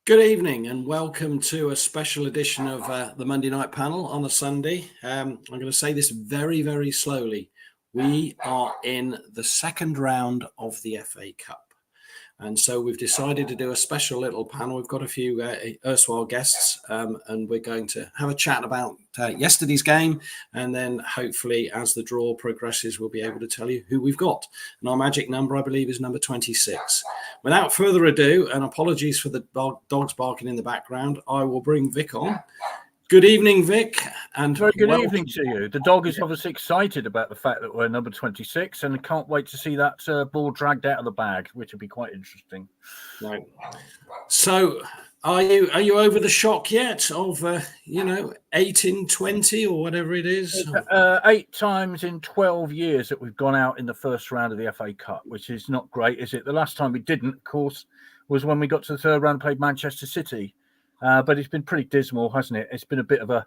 Good evening and welcome to a special edition of the Monday Night Panel on a Sunday. I'm going to say this very, very slowly. We are in the second round of the FA Cup. And so we've decided to do a special little panel. We've got a few erstwhile guests and we're going to have a chat about yesterday's game. And then hopefully as the draw progresses, we'll be able to tell you who we've got. And our magic number, I believe, is number 26. Without further ado, and apologies for the dogs barking in the background, I will bring Vic on. Good evening, Vic. And very good evening to you. The dog is obviously excited about the fact that we're number 26 and can't wait to see that ball dragged out of the bag, which would be quite interesting. Right. So, are you over the shock yet of 8 in 20 or whatever it is? 8 times in 12 years that we've gone out in the first round of the FA Cup, which is not great, is it? The last time we didn't, of course, was when we got to the third round and played Manchester City. But it's been pretty dismal, hasn't it? It's been a bit of a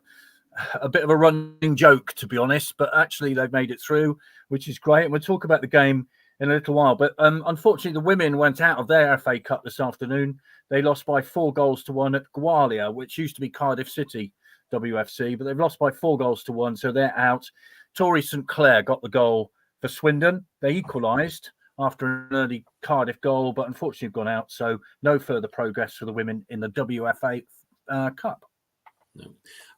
running joke, to be honest. But actually, they've made it through, which is great. And we'll talk about the game in a little while. But unfortunately, the women went out of their FA Cup this afternoon. They lost by 4-1 at Gwalia, which used to be Cardiff City WFC, but they've lost by 4-1, so they're out. Tori St Clair got the goal for Swindon. They equalised after an early Cardiff goal, but unfortunately have gone out. So no further progress for the women in the WFA Cup. No.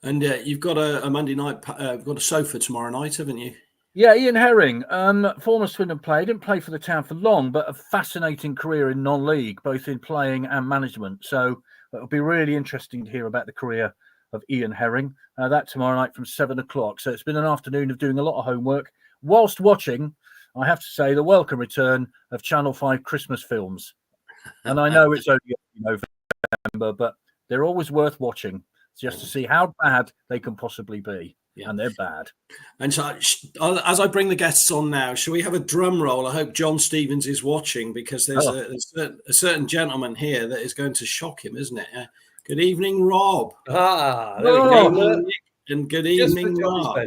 And you've got a Monday night, got a sofa tomorrow night, haven't you? Yeah, Ian Herring, former Swindon player, didn't play for the town for long, but a fascinating career in non-league, both in playing and management. So it'll be really interesting to hear about the career of Ian Herring. That tomorrow night from 7 o'clock. So it's been an afternoon of doing a lot of homework whilst watching, I have to say, the welcome return of Channel 5 Christmas films. And I know it's only November, but they're always worth watching just to see how bad they can possibly be. Yeah. And they're bad. And so, as I bring the guests on now, shall we have a drum roll? I hope John Stevens is watching because there's a certain gentleman here that is going to shock him, isn't it? Good evening, Rob. There we go. And good evening, Rob.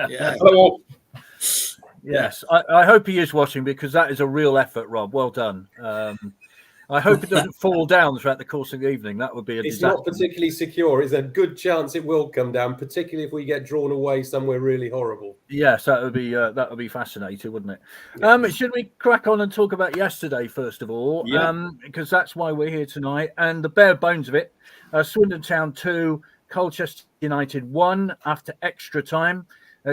Yeah. Hello. Yes, I hope he is watching because that is a real effort, Rob. Well done. I hope it doesn't fall down throughout the course of the evening. That would be a disaster. It's not particularly secure. It's a good chance it will come down, particularly if we get drawn away somewhere really horrible. Yes, that would be fascinating, wouldn't it? Yeah. Should we crack on and talk about yesterday first of all? Yeah. Because that's why we're here tonight. And the bare bones of it: Swindon Town 2, Colchester United 1 after extra time.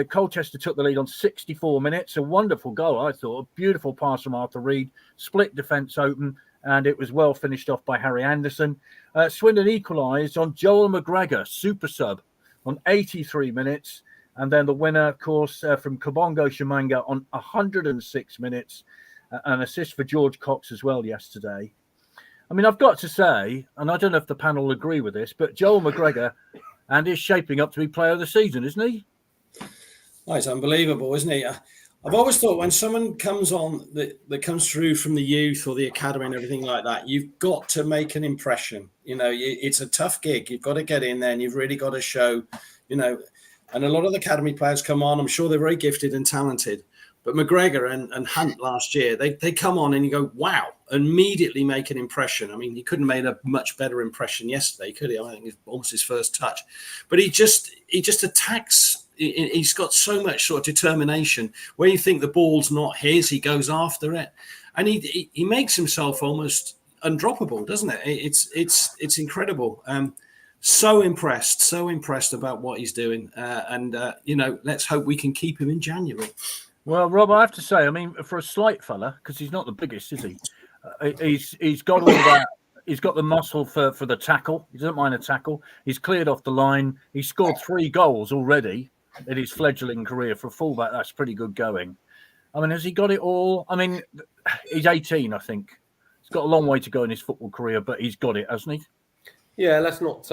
Colchester took the lead on 64 minutes. A wonderful goal, I thought. A beautiful pass from Arthur Reed, split defence open, and it was well finished off by Harry Anderson. Swindon equalised on Joel McGregor, super sub, on 83 minutes. And then the winner, of course, from Kabongo Shumanga on 106 minutes. An assist for George Cox as well yesterday. I mean, I've got to say, and I don't know if the panel will agree with this, but Joel McGregor and is shaping up to be player of the season, isn't he? Oh, it's unbelievable, isn't it? I've always thought when someone comes on that comes through from the youth or the academy and everything like that, you've got to make an impression. You know, it's a tough gig. You've got to get in there and you've really got to show, and a lot of the academy players come on. I'm sure they're very gifted and talented. But McGregor and Hunt last year, they come on and you go, wow, immediately make an impression. I mean, he couldn't have made a much better impression yesterday, could he? I think it's almost his first touch. But he just attacks. He's got so much sort of determination. Where you think the ball's not his, he goes after it. And he makes himself almost undroppable, doesn't it? It's incredible. So impressed about what he's doing. Let's hope we can keep him in January. Well, Rob, I have to say, I mean, for a slight fella, because he's not the biggest, is he? He's got all that. He's got the muscle for the tackle. He doesn't mind a tackle. He's cleared off the line. He scored 3 goals already in his fledgling career for a fullback. That's pretty good going. I mean, has he got it all? I mean, he's 18, I think. He's got a long way to go in his football career, but he's got it, hasn't he? Yeah, let's not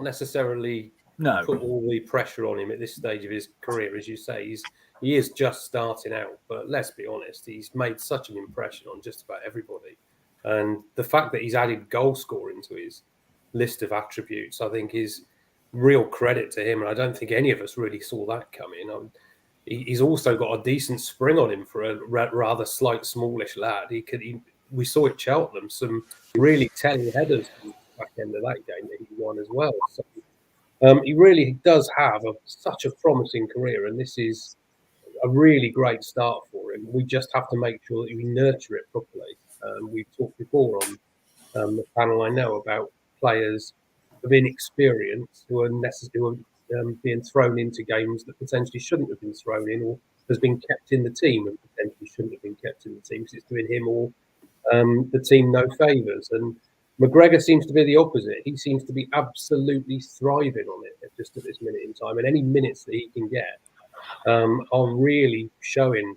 necessarily put all the pressure on him at this stage of his career. As you say, he is just starting out. But let's be honest, he's made such an impression on just about everybody. And the fact that he's added goal scoring to his list of attributes, I think, is real credit to him. And I don't think any of us really saw that coming. He's also got a decent spring on him for a rather slight, smallish lad. We saw at Cheltenham some really telling headers back end of that game that he won as well. So he really does have such a promising career, and this is a really great start for him. We just have to make sure that we nurture it properly. We've talked before on the panel, I know, about players of inexperience who are being thrown into games that potentially shouldn't have been thrown in, or has been kept in the team and potentially shouldn't have been kept in the team because it's doing him or the team no favours. And McGregor seems to be the opposite. He seems to be absolutely thriving on it just at this minute in time, and any minutes that he can get are really showing.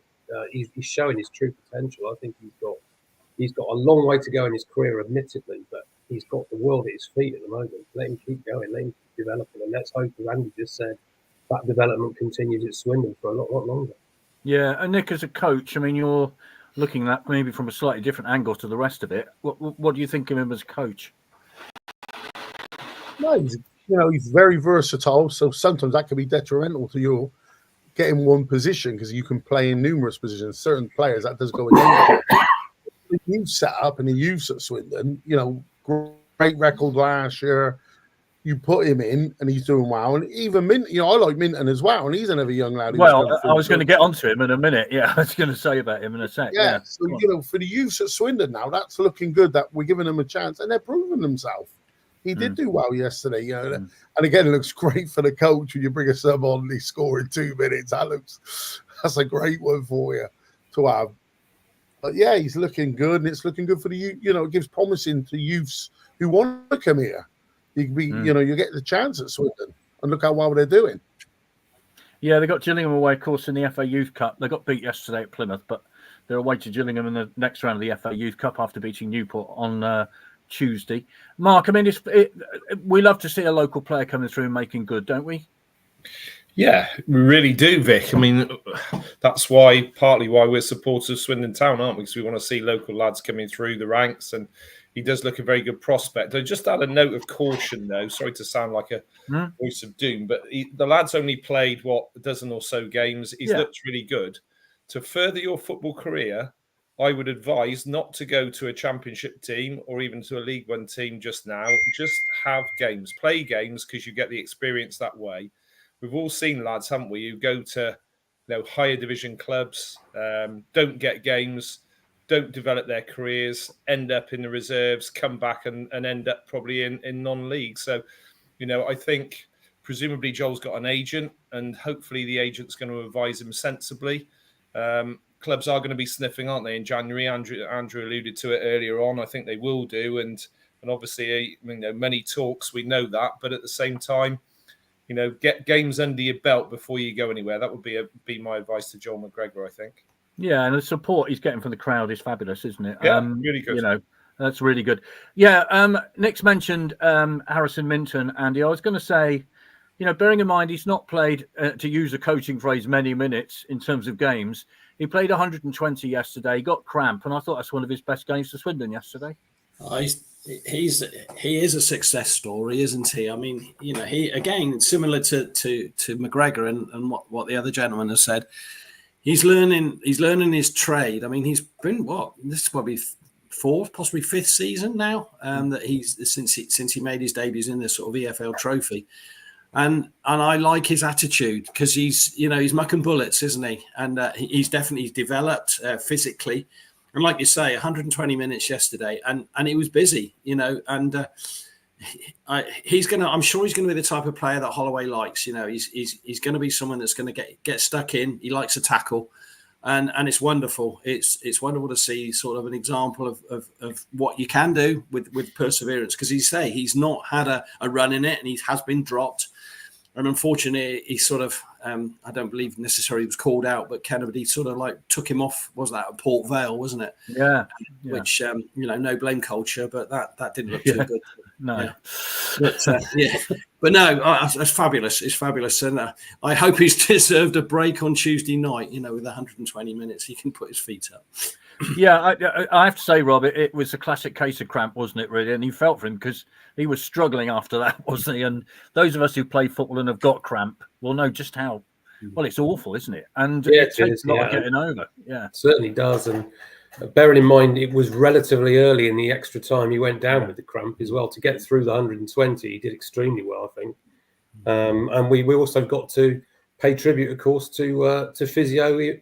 He's showing his true potential. I think he's got a long way to go in his career, admittedly, but he's got the world at his feet at the moment. Let him keep going, let him keep developing, and let's hope, as Andy just said, that development continues at Swindon for a lot longer. Yeah, and Nick, as a coach, I mean, you're looking at that maybe from a slightly different angle to the rest of it. What do you think of him as a coach? No, he's very versatile, so sometimes that can be detrimental to you getting one position because you can play in numerous positions. Certain players, that does go against the youth setup and the youth at Swindon, great record last year. You put him in and he's doing well. And even Minton, I like Minton as well. And he's another young lad. Well, I was going to get onto him in a minute. Yeah, I was going to say about him in a sec. Yeah. So, for the youth at Swindon now, that's looking good that we're giving them a chance and they're proving themselves. He did do well yesterday, And again, it looks great for the coach when you bring a sub on and he score in 2 minutes. That's a great one for you to have. But yeah, he's looking good, and it's looking good for the youth. It gives promising to youths who want to come here. You get the chance at Swindon, and look how well they're doing. Yeah, they got Gillingham away, of course, in the FA Youth Cup. They got beat yesterday at Plymouth, but they're away to Gillingham in the next round of the FA Youth Cup after beating Newport on Tuesday. Mark, I mean, we love to see a local player coming through and making good, don't we? Yeah, we really do, Vic. I mean, that's partly why we're supporters of Swindon Town, aren't we? Because we want to see local lads coming through the ranks, and he does look a very good prospect. I just add a note of caution, though. Sorry to sound like a voice of doom, but the lad's only played, a dozen or so games. He's looked really good. To further your football career, I would advise not to go to a championship team or even to a League One team just now. Just have games, play games, because you get the experience that way. We've all seen lads, haven't we, who go to higher division clubs, don't get games, don't develop their careers, end up in the reserves, come back and end up probably in non-league. So, I think presumably Joel's got an agent, and hopefully the agent's going to advise him sensibly. Clubs are going to be sniffing, aren't they, in January? Andrew alluded to it earlier on. I think they will do. And obviously, many talks, we know that. But at the same time, get games under your belt before you go anywhere. That would be my advice to Joel McGregor, I think. Yeah, and the support he's getting from the crowd is fabulous, isn't it? Yeah, really good. That's really good. Yeah, Nick's mentioned Harrison Minton, Andy. I was going to say, bearing in mind he's not played, to use a coaching phrase, many minutes in terms of games. He played 120 yesterday, got cramp, and I thought that's one of his best games for Swindon yesterday. He is a success story, isn't he? I mean, he, again, similar to McGregor and what the other gentleman has said. He's learning his trade. I mean, he's been this is probably 4th, possibly 5th season now that since he made his debuts in this sort of EFL trophy. And I like his attitude because he's mucking bullets, isn't he? And he's definitely developed physically. And like you say, 120 minutes yesterday, and he was busy, and I'm sure he's going to be the type of player that Holloway likes. He's going to be someone that's going to get stuck in. He likes a tackle, and it's wonderful. It's wonderful to see sort of an example of what you can do with perseverance, because he's not had a run in it, and he has been dropped. And unfortunately, he sort of, I don't believe necessarily was called out, but Kennedy sort of like took him off. Was that at Port Vale, wasn't it? Yeah. Which, no blame culture, but that didn't look too good. No. Yeah. But no, that's fabulous. It's fabulous. And I hope he's deserved a break on Tuesday night, with 120 minutes. He can put his feet up. Yeah, I have to say, Rob, it was a classic case of cramp, wasn't it, really? And you felt for him because he was struggling after that, wasn't he? And those of us who play football and have got cramp will know just how, well, it's awful, isn't it? And it takes a lot of getting over. Yeah, it certainly does. And Bearing in mind, it was relatively early in the extra time he went down with the cramp as well. To get through the 120, he did extremely well, I think. And we also got to pay tribute, of course, to physio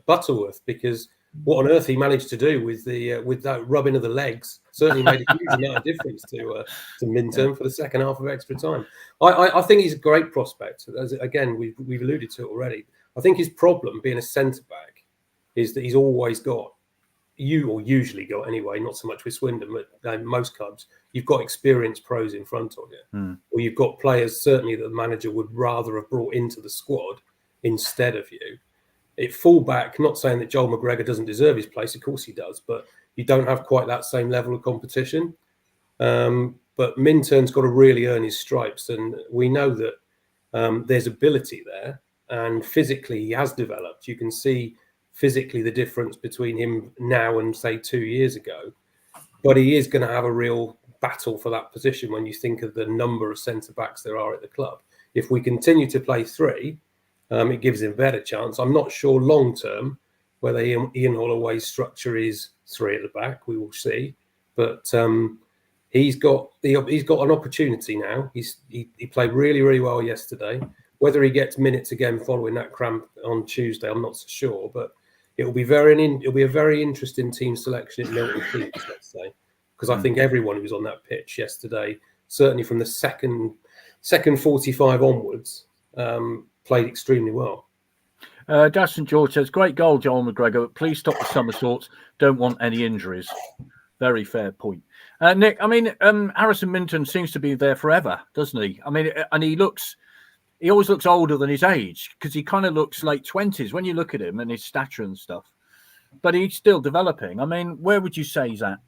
Butterworth, because what on earth he managed to do with that rubbing of the legs certainly made a huge amount of difference to Minturn for the second half of extra time. I think he's a great prospect. Again, we've alluded to it already. I think his problem being a centre back is that he's always got, usually got anyway, not so much with Swindon, but most clubs, you've got experienced pros in front of you. Or you've got players certainly that the manager would rather have brought into the squad instead of you. At fullback, not saying that Joel McGregor doesn't deserve his place, of course he does, but you don't have quite that same level of competition. But Minturn's got to really earn his stripes, and we know that there's ability there, and physically he has developed. You can see physically the difference between him now and say 2 years ago, but he is going to have a real battle for that position when you think of the number of centre backs there are at the club. If we continue to play three, it gives him a better chance. I'm not sure long term whether Ian Holloway's structure is three at the back. We will see, but he's got an opportunity now. He played really, really well yesterday. Whether he gets minutes again following that cramp on Tuesday, I'm not so sure, but it'll be a very interesting team selection at Milton Keynes, let's say, because I think everyone who was on that pitch yesterday, certainly from the second 45 onwards, played extremely well. Dustin George says, great goal, Joel McGregor, but please stop the somersaults. Don't want any injuries. Very fair point. Nick, I mean, Harrison Minturn seems to be there forever, doesn't he? I mean, and he always looks older than his age, because he kind of looks late 20s when you look at him and his stature and stuff. But he's still developing. I mean, where would you say he's at?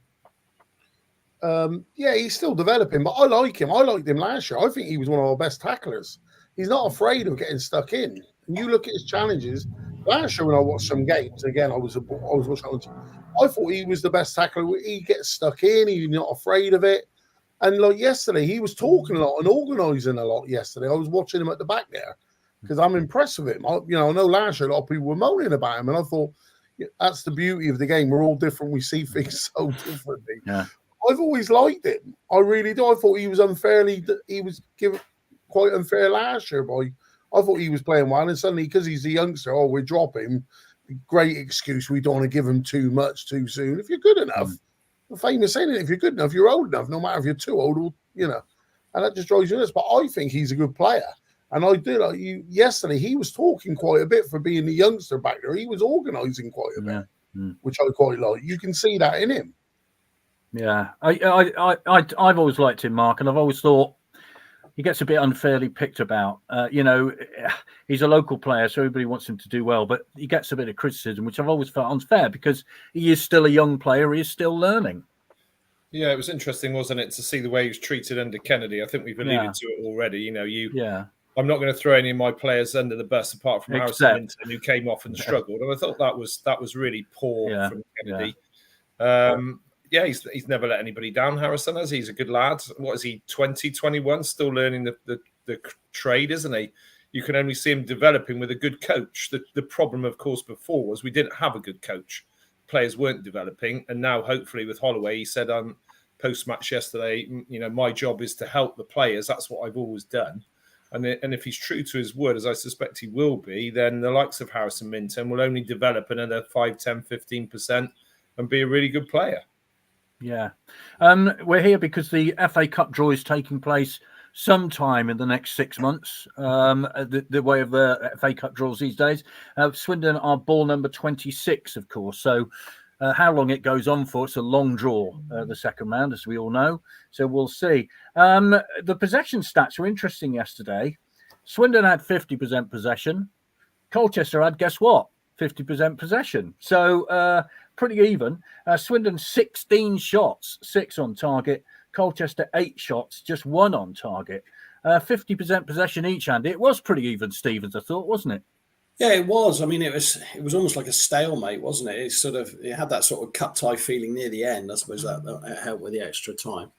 Yeah, he's still developing, but I like him. I liked him last year. I think he was one of our best tacklers. He's not afraid of getting stuck in. And you look at his challenges. Last year when I watched some games, again, I was watching. I thought he was the best tackler. He gets stuck in. He's not afraid of it. And like yesterday, he was talking a lot and organising a lot yesterday. I was watching him at the back there because I'm impressed with him. I know last year a lot of people were moaning about him, and I thought that's the beauty of the game. We're all different. We see things so differently. Yeah. I've always liked him. I really do. I thought he was given quite unfair last year. I thought he was playing well, and suddenly because he's a youngster, we drop him. Great excuse. We don't want to give him too much too soon. If you're good enough. The famous saying, if you're good enough, you're old enough, no matter if you're too old, and that just drives you nuts. But I think he's a good player. And I did. Yesterday, he was talking quite a bit for being the youngster back there. He was organising quite a bit, which I quite like. You can see that in him. Yeah. I've always liked him, Mark, and I've always thought he gets a bit unfairly picked about. He's a local player, so everybody wants him to do well, but he gets a bit of criticism, which I've always felt unfair because he is still a young player. He is still learning. Yeah, it was interesting, wasn't it, to see the way he was treated under Kennedy. I think we've alluded to it already. I'm not going to throw any of my players under the bus apart from Harrison Minturn, who came off and struggled. And I thought that was really poor from Kennedy. Yeah. He's never let anybody down, Harrison, has he? He's a good lad. What is he, 20, 21? Still learning the trade, isn't he? You can only see him developing with a good coach. The problem, of course, before was we didn't have a good coach. Players weren't developing. And now, hopefully, with Holloway, he said on post-match yesterday, my job is to help the players. That's what I've always done. And if he's true to his word, as I suspect he will be, then the likes of Harrison Minturn will only develop another 5, 10, 15% and be a really good player. Yeah. We're here because the FA Cup draw is taking place sometime in the next 6 months, the way of the FA Cup draws these days. Swindon are ball number 26, of course. So how long it goes on for, it's a long draw, the second round, as we all know. So we'll see. The possession stats were interesting yesterday. Swindon had 50% possession. Colchester had, guess what? 50% possession. So pretty even. Swindon 16 shots, 6 on target. Colchester 8 shots, just 1 on target. 50% possession each, and it was pretty even, Stevens, I thought, wasn't it? Yeah, it was. I mean, it was almost like a stalemate, wasn't it? It had that sort of cup tie feeling near the end. I suppose that helped with the extra time.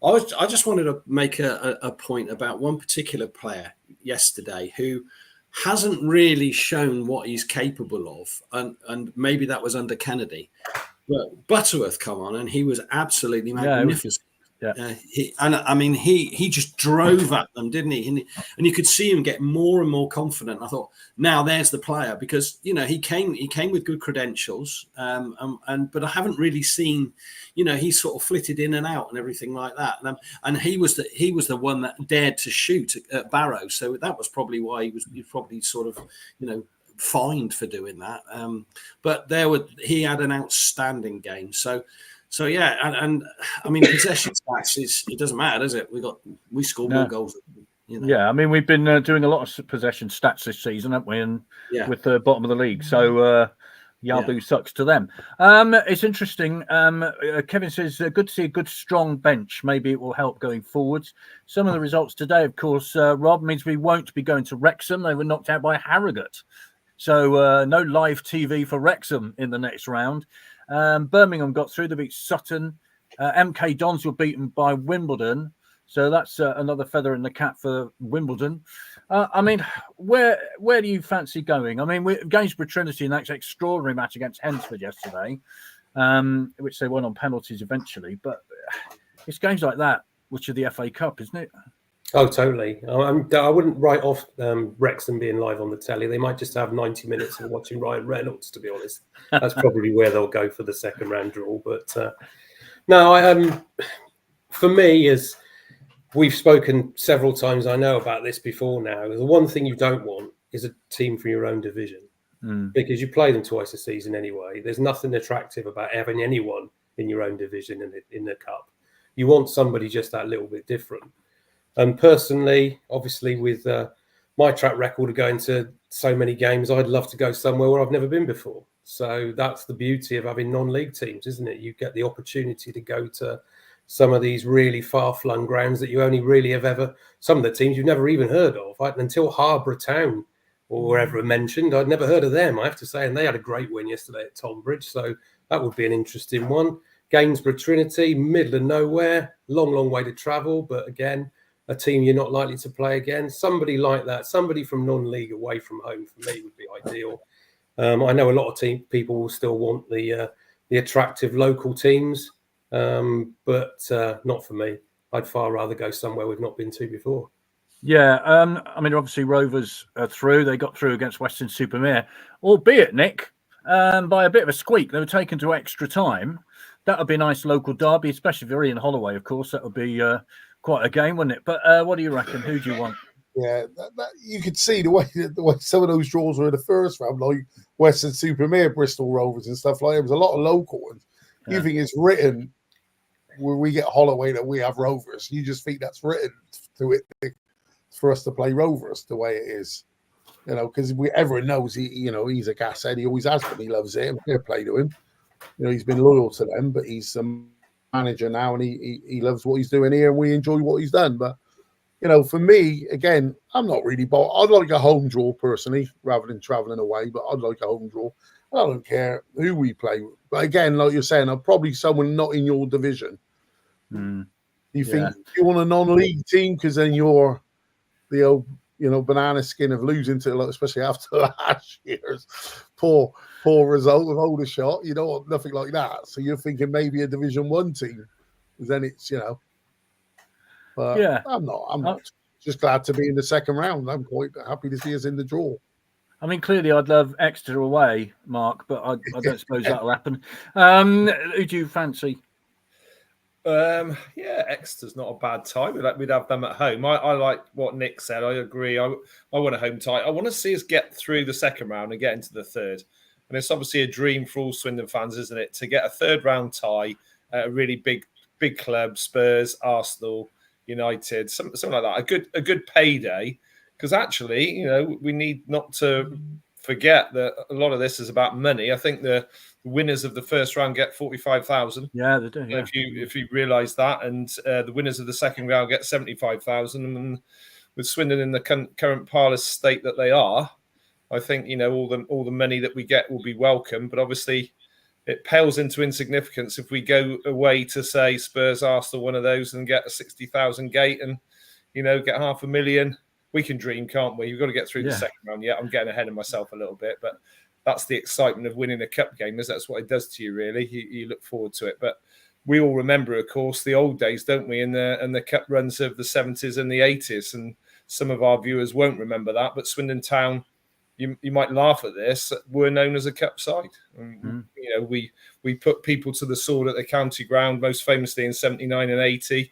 I just wanted to make a point about one particular player yesterday who hasn't really shown what he's capable of, and maybe that was under Kennedy. But Butterworth come on, and he was absolutely magnificent. He just drove at them, didn't he? And you could see him get more and more confident. I thought, now there's the player, because he came with good credentials, but I haven't really seen, he sort of flitted in and out and everything like that. And he was the one that dared to shoot at Barrow, so that was probably why he was probably sort of fined for doing that. But he had an outstanding game. So yeah, and I mean, possession stats it doesn't matter, does it? We score more goals. Yeah, I mean, we've been doing a lot of possession stats this season, haven't we? And with the bottom of the league, so Yalbu sucks to them. It's interesting. Kevin says, good to see a good, strong bench. Maybe it will help going forwards. Some of the results today, of course, Rob, means we won't be going to Wrexham. They were knocked out by Harrogate. So no live TV for Wrexham in the next round. Birmingham got through. They beat Sutton. MK Dons were beaten by Wimbledon. So that's another feather in the cap for Wimbledon. I mean, where do you fancy going? I mean, Gainsborough Trinity in that extraordinary match against Hensford yesterday, which they won on penalties eventually. But it's games like that which are the FA Cup, isn't it? Oh, totally. I wouldn't write off Wrexham being live on the telly. They might just have 90 minutes of watching Ryan Reynolds, to be honest. That's probably where they'll go for the second round draw. But no, for me, as we've spoken several times, I know about this before now, the one thing you don't want is a team from your own division, because you play them twice a season anyway. There's nothing attractive about having anyone in your own division in the cup. You want somebody just that little bit different. And personally, obviously, with my track record of going to so many games, I'd love to go somewhere where I've never been before. So that's the beauty of having non-league teams, isn't it? You get the opportunity to go to some of these really far-flung grounds that you only really have ever, some of the teams you've never even heard of. Until Harborough Town or wherever mentioned, I'd never heard of them, I have to say. And they had a great win yesterday at Tonbridge. So that would be an interesting one. Gainsborough Trinity, middle of nowhere, long way to travel. But again, a team you're not likely to play again. Somebody like that, somebody from non-league away from home, for me would be ideal. I know a lot of people will still want the attractive local teams, but not for me. I'd far rather go somewhere we've not been to before. Yeah, I mean, obviously Rovers are through. They got through against Weston-super-Mare, albeit, Nick, by a bit of a squeak. They were taken to extra time. That would be a nice local derby, especially if you're in Holloway, of course. That would be quite a game, wouldn't it? But what do you reckon? Who do you want? Yeah, you could see the way some of those draws were in the first round, like Weston-super-Mare, Bristol Rovers, and stuff like that. There was a lot of local ones. Yeah. You think it's written where we get Holloway that we have Rovers? You just think that's written to it for us to play Rovers the way it is, because everyone knows he's a gas head. He always has been. He loves it. Fair play to him. He's been loyal to them, but he's a manager now, and he loves what he's doing here, and we enjoy what he's done. But for me, again, I'm not really bought. I'd like a home draw personally, rather than traveling away. But I'd like a home draw. I don't care who we play with. But again, like you're saying, I'm probably someone not in your division. You think you want a non-league team because then you're the old, banana skin of losing to, especially after last year's poor result of Aldershot. You don't want nothing like that. So you're thinking maybe a Division 1 team, because then it's, But yeah, I'm not just glad to be in the second round. I'm quite happy to see us in the draw. I mean, clearly I'd love Exeter away, Mark, but I don't suppose that'll happen. Who do you fancy? Exeter's not a bad tie. We'd have them at home. I like what Nick said. I agree. I want a home tie. I want to see us get through the second round and get into the third. And it's obviously a dream for all Swindon fans, isn't it, to get a third round tie at a really big club, Spurs, Arsenal, United, something like that. A good payday, because actually, we need not to forget that a lot of this is about money. I think the winners of the first round get 45,000. Yeah, they do. Yeah. If you realise that, and the winners of the second round get 75,000, and with Swindon in the current parlous state that they are, I think all the money that we get will be welcome. But obviously, it pales into insignificance if we go away to, say, Spurs, Arsenal, one of those, and get a 60,000 gate and get 500,000 we can dream, can't we? We've got to get through the second round. Yeah, I'm getting ahead of myself a little bit, but that's the excitement of winning a cup game. That's what it does to you, really. You look forward to it. But we all remember, of course, the old days, don't we? And the cup runs of the 70s and the 80s. And some of our viewers won't remember that. But Swindon Town, you might laugh at this, were known as a cup side. You know, we put people to the sword at the county ground, most famously in 79 and 80.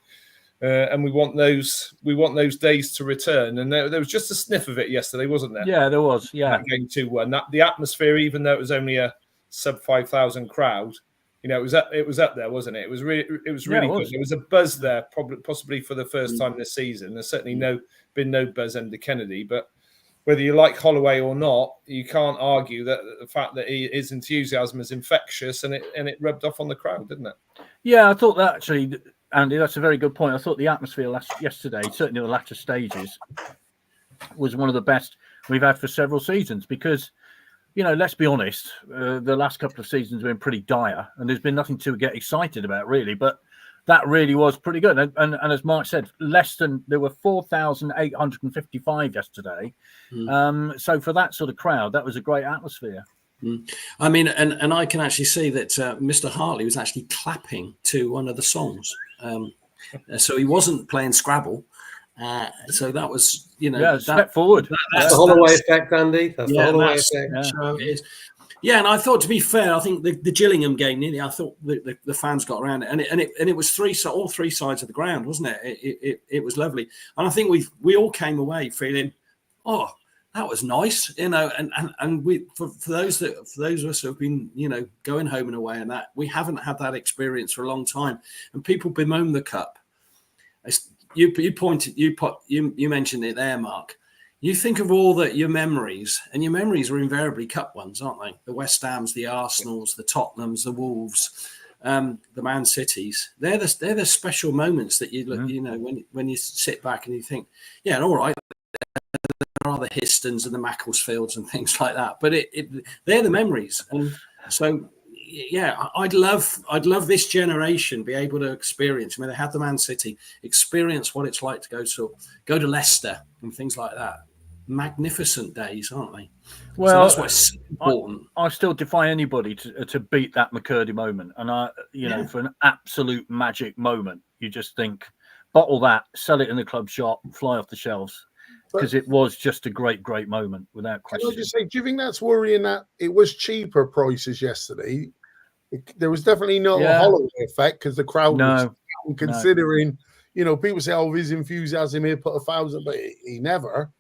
And we want those days to return. And there was just a sniff of it yesterday, wasn't there? Yeah, there was. Yeah, that game 2-1. The atmosphere, even though it was only a sub 5,000 crowd, you know, it was up there, wasn't it? It was really good. There was a buzz there, possibly for the first time this season. There's certainly been no buzz under Kennedy, but whether you like Holloway or not, you can't argue that the fact that his enthusiasm is infectious, and it rubbed off on the crowd, didn't it? Yeah, I thought that actually, Andy, that's a very good point. I thought the atmosphere yesterday, certainly in the latter stages, was one of the best we've had for several seasons because, you know, let's be honest, the last couple of seasons have been pretty dire and there's been nothing to get excited about, really. But that really was pretty good. And as Mark said, there were 4,855 yesterday. So for that sort of crowd, that was a great atmosphere. I mean, and I can actually see that Mr. Hartley was actually clapping to one of the songs. So he wasn't playing Scrabble. So that was, you know, step forward. That's the Holloway effect, Andy. That's the Holloway effect. Yeah. So it is. Yeah, and I thought, to be fair, I think the Gillingham game, nearly, I thought the fans got around it, and it was all three sides of the ground, wasn't it? It was lovely, and I think we all came away feeling, oh, that was nice, you know, and we for those of us who have been, you know, going home and away and that, we haven't had that experience for a long time, and people bemoan the cup. You mentioned it there, Mark. You think of all your memories, and your memories are invariably cup ones, aren't they? The West Hams, the Arsenals, the Tottenhams, the Wolves, the Man Cities. They're the special moments that you look, you know, when you sit back and you think, yeah, all right, there are the Histons and the Macclesfields and things like that, but they're the memories. And so, yeah, I'd love this generation be able to experience. I mean, they had the Man City, experience what it's like to go to Leicester and things like that. Magnificent days, aren't they? Well, so that's what's important. I still defy anybody to beat that McCurdy moment, and know, for an absolute magic moment, you just think, bottle that, sell it in the club shop, fly off the shelves, because it was just a great moment without question. Can I just say, do you think that's worrying that it was cheaper prices yesterday? There was definitely no Holloway effect because the crowd was down, considering, you know, people say, oh, his enthusiasm here put 1,000, but he never.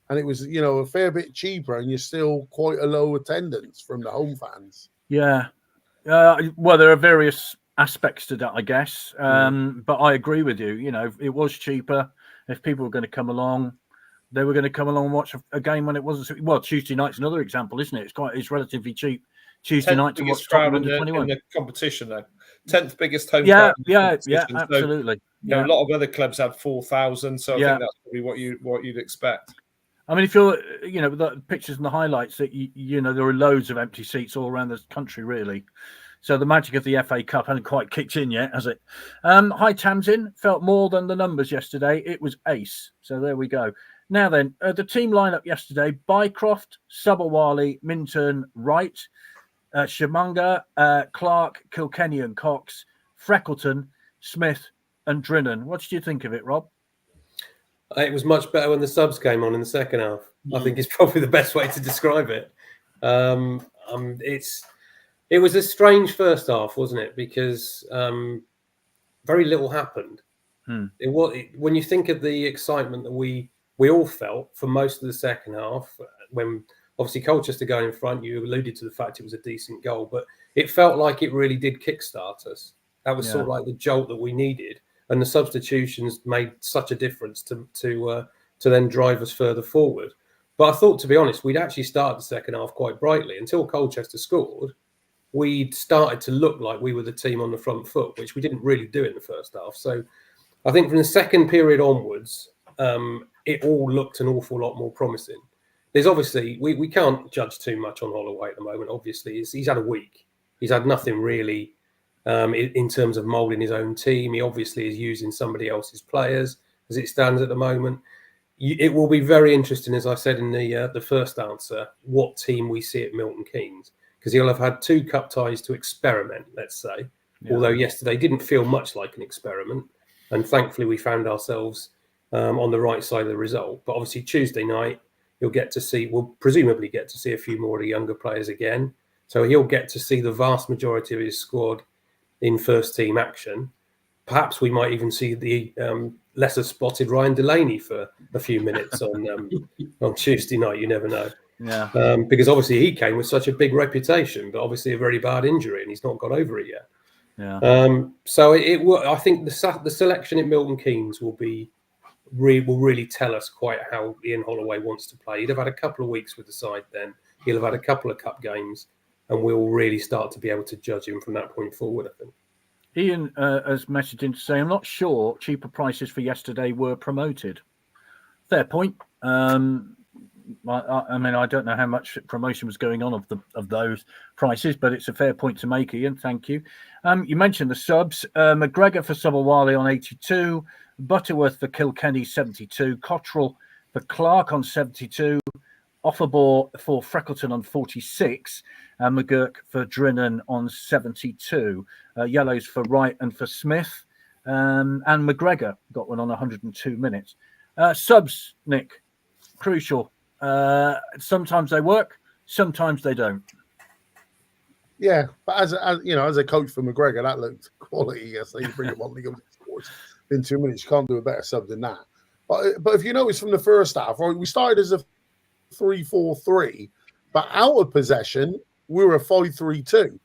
And it was, you know, a fair bit cheaper, and you're still quite a low attendance from the home fans. Yeah. Well, there are various aspects to that, I guess. But I agree with you. You know, it was cheaper. If people were going to come along, they were going to come along and watch a game when it wasn't. Well, Tuesday night's another example, isn't it? It's relatively cheap Tuesday night to watch Tottenham under 21. In the competition, though. 10th biggest home crowd. Yeah, absolutely. So, you know, a lot of other clubs had 4,000, so I think that's probably what you'd expect. I mean, if you're, you know, the pictures and the highlights, that you know, there are loads of empty seats all around the country, really. So the magic of the FA Cup hasn't quite kicked in yet, has it? Hi, Tamsin. Felt more than the numbers yesterday. It was ace. So there we go. Now then, the team lineup yesterday: Bycroft, Subawali, Minturn, Wright, Shamunga, Clark, Kilkenny and Cox, Freckleton, Smith and Drinnan. What did you think of it, Rob? It was much better when the subs came on in the second half. I think it's probably the best way to describe it. It was a strange first half, wasn't it? Because very little happened. When you think of the excitement that we all felt for most of the second half, when obviously Colchester going in front, you alluded to the fact it was a decent goal, but it felt like it really did kickstart us. That was sort of like the jolt that we needed. And the substitutions made such a difference to then drive us further forward. But I thought, to be honest, we'd actually started the second half quite brightly. Until Colchester scored, we'd started to look like we were the team on the front foot, which we didn't really do in the first half. So I think from the second period onwards, it all looked an awful lot more promising. There's obviously, we can't judge too much on Holloway at the moment. Obviously, he's had a week. He's had nothing really in terms of moulding his own team. He obviously is using somebody else's players as it stands at the moment. it will be very interesting, as I said in the first answer, what team we see at Milton Keynes, because he'll have had 2 cup ties to experiment, let's say. Yeah. Although yesterday didn't feel much like an experiment, and thankfully we found ourselves on the right side of the result. But obviously Tuesday night we'll presumably get to see a few more of the younger players again. So he'll get to see the vast majority of his squad in first team action. Perhaps we might even see the lesser spotted Ryan Delaney for a few minutes on Tuesday night. You never know. Yeah. Because obviously he came with such a big reputation, but obviously a very bad injury, and he's not got over it yet. Yeah. So it will. I think the selection at Milton Keynes will really tell us quite how Ian Holloway wants to play. He'd have had a couple of weeks with the side then. He'll have had a couple of cup games, and we'll really start to be able to judge him from that point forward, I think. Ian has messaged in to say, I'm not sure cheaper prices for yesterday were promoted. Fair point. I mean, I don't know how much promotion was going on of those prices, but it's a fair point to make, Ian. Thank you. You mentioned the subs. McGregor for Sobowale on 82, Butterworth for Kilkenny 72, Cottrell for Clark on 72, Offerbore for Freckleton on 46, and McGurk for Drinnan on 72. Yellows for Wright and for Smith. And McGregor got one on 102 minutes. Subs, Nick, crucial. Sometimes they work, sometimes they don't. Yeah, but as a coach for McGregor, that looked quality. Yes, you bring him on, he goes in 2 minutes. You can't do a better sub than that. But if you notice from the first half, right, we started as a 3-4-3, but out of possession, we were a 5-3-2.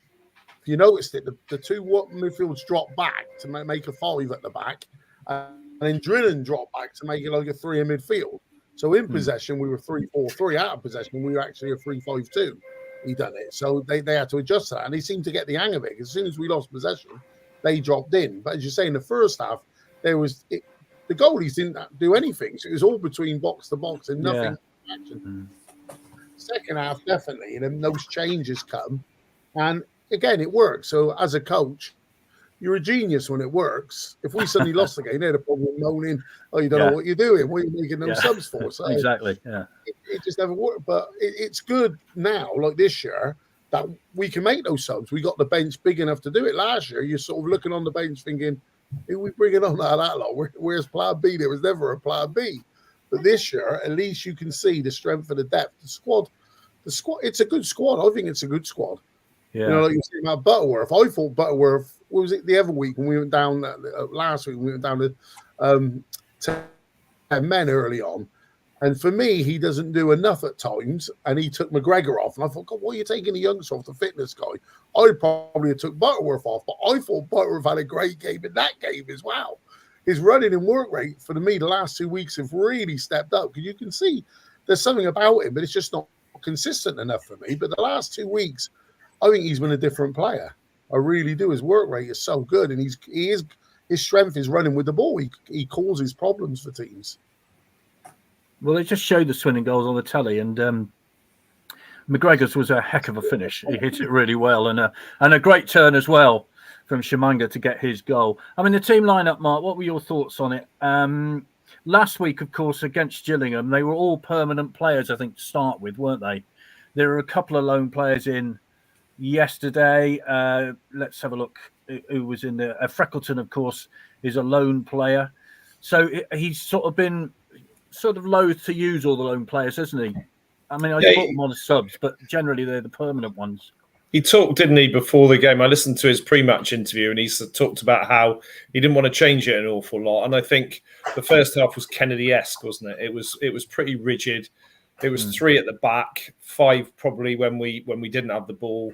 If you noticed it, the 2 midfields dropped back to make a 5 at the back, and then Drinnan dropped back to make it like a 3 in midfield. So in possession, we were 3-4-3. Out of possession, we were actually a 3-5-2. He done it. So they had to adjust that, and they seemed to get the hang of it. As soon as we lost possession, they dropped in. But as you say, in the first half, the goalies didn't do anything. So it was all between box to box and nothing. Yeah. Action. Second half, definitely, and then those changes come, and again, it works. So as a coach, you're a genius when it works. If we suddenly lost the game, they'd have probably moaning, "Oh, you don't know what you're doing. What are you making those subs for?" So exactly. Yeah, it just never worked. But it's good now, like this year, that we can make those subs. We got the bench big enough to do it. Last year, you're sort of looking on the bench thinking, "Who are we bringing on that lot? Where's Plan B?" There was never a Plan B. But this year, at least you can see the strength of the depth. The squad, it's a good squad. I think it's a good squad. Yeah. You know, like you saying about Butterworth. I thought Butterworth, what was it the other week when we went down, last week, we went down to 10 men early on. And for me, he doesn't do enough at times. And he took McGregor off. And I thought, God, why are you taking the youngster off, the fitness guy? I probably have took Butterworth off. But I thought Butterworth had a great game in that game as well. His running and work rate for me the last 2 weeks have really stepped up, because you can see there's something about him, but it's just not consistent enough for me. But the last 2 weeks, I think he's been a different player. I really do. His work rate is so good, and his strength is running with the ball. He causes problems for teams. Well, they just showed the Swindon goals on the telly, and McGregor's was a heck of a finish. He hit it really well, and a great turn as well from Shimanga to get his goal. I mean, the team lineup, Mark, what were your thoughts on it? Last week, of course, against Gillingham, they were all permanent players, I think, to start with, weren't they? There were a couple of lone players in yesterday. Let's have a look who was in there. Freckleton, of course, is a lone player. So he's sort of been loath to use all the lone players, hasn't he? I mean, I put them on as subs, but generally they're the permanent ones. He talked, didn't he, before the game? I listened to his pre-match interview, and he talked about how he didn't want to change it an awful lot. And I think the first half was Kennedy-esque, wasn't it? It was pretty rigid. It was 3 at the back, 5 probably when we didn't have the ball.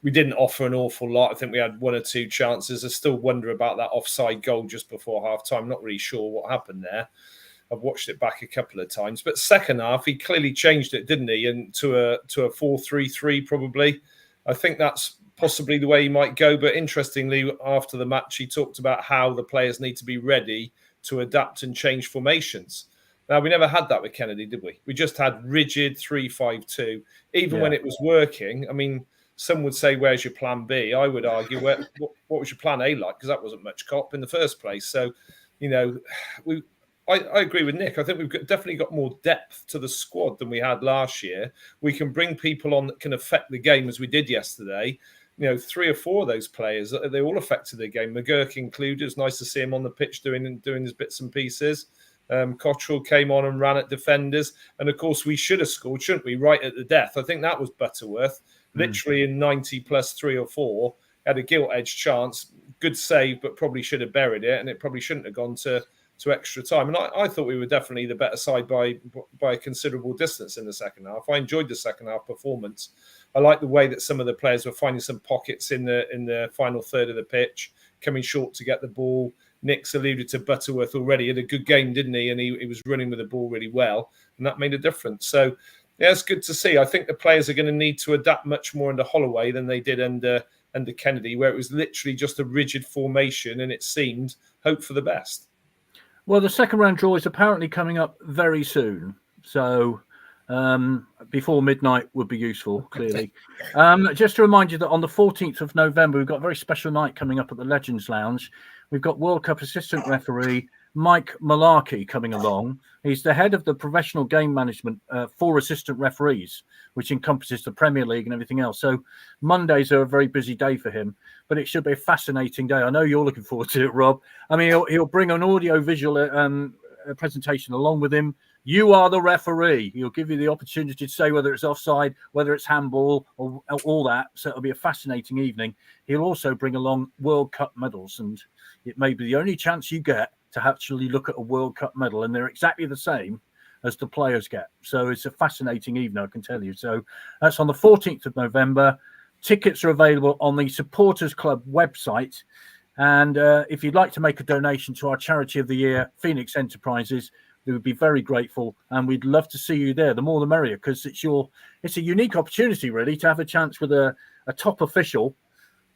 We didn't offer an awful lot. I think we had 1 or 2 chances. I still wonder about that offside goal just before half-time. Not really sure what happened there. I've watched it back a couple of times. But second half, he clearly changed it, didn't he? And to a 4-3-3 probably. I think that's possibly the way he might go. But interestingly, after the match, he talked about how the players need to be ready to adapt and change formations. Now, we never had that with Kennedy, did we? We just had rigid 3-5-2. Even when it was working, I mean, some would say, where's your plan B? I would argue, what was your plan A like? Because that wasn't much cop in the first place. So, you know, I agree with Nick. I think we've definitely got more depth to the squad than we had last year. We can bring people on that can affect the game as we did yesterday. 3 or 4 of those players, they all affected the game. McGurk included. It's nice to see him on the pitch doing his bits and pieces. Cottrell came on and ran at defenders. And, of course, we should have scored, shouldn't we, right at the death. I think that was Butterworth. Literally in 90 plus 3 or 4, had a gilt-edged chance. Good save, but probably should have buried it, and it probably shouldn't have gone to extra time. And I thought we were definitely the better side by a considerable distance in the second half. I enjoyed the second half performance. I like the way that some of the players were finding some pockets in the final third of the pitch, coming short to get the ball. Nick's alluded to Butterworth already. He had a good game, didn't he? And he was running with the ball really well, and that made a difference. So, yeah, it's good to see. I think the players are going to need to adapt much more under Holloway than they did under Kennedy, where it was literally just a rigid formation and it seemed hope for the best. Well, the second round draw is apparently coming up very soon. So before midnight would be useful, clearly. Just to remind you that on the 14th of November, we've got a very special night coming up at the Legends Lounge. We've got World Cup assistant referee Mike Malarkey coming along. He's the head of the professional game management for assistant referees, which encompasses the Premier League and everything else. So Mondays are a very busy day for him, but it should be a fascinating day. I know you're looking forward to it, Rob. I mean, he'll bring an audio-visual presentation along with him. You are the referee. He'll give you the opportunity to say whether it's offside, whether it's handball, or all that. So it'll be a fascinating evening. He'll also bring along World Cup medals, and it may be the only chance you get to actually look at a World Cup medal, and they're exactly the same as the players get. So it's a fascinating evening, I can tell you. So that's on the 14th of November. Tickets are available on the Supporters Club website. And if you'd like to make a donation to our charity of the year, Phoenix Enterprises, we would be very grateful, and we'd love to see you there. The more the merrier, because it's a unique opportunity, really, to have a chance with a top official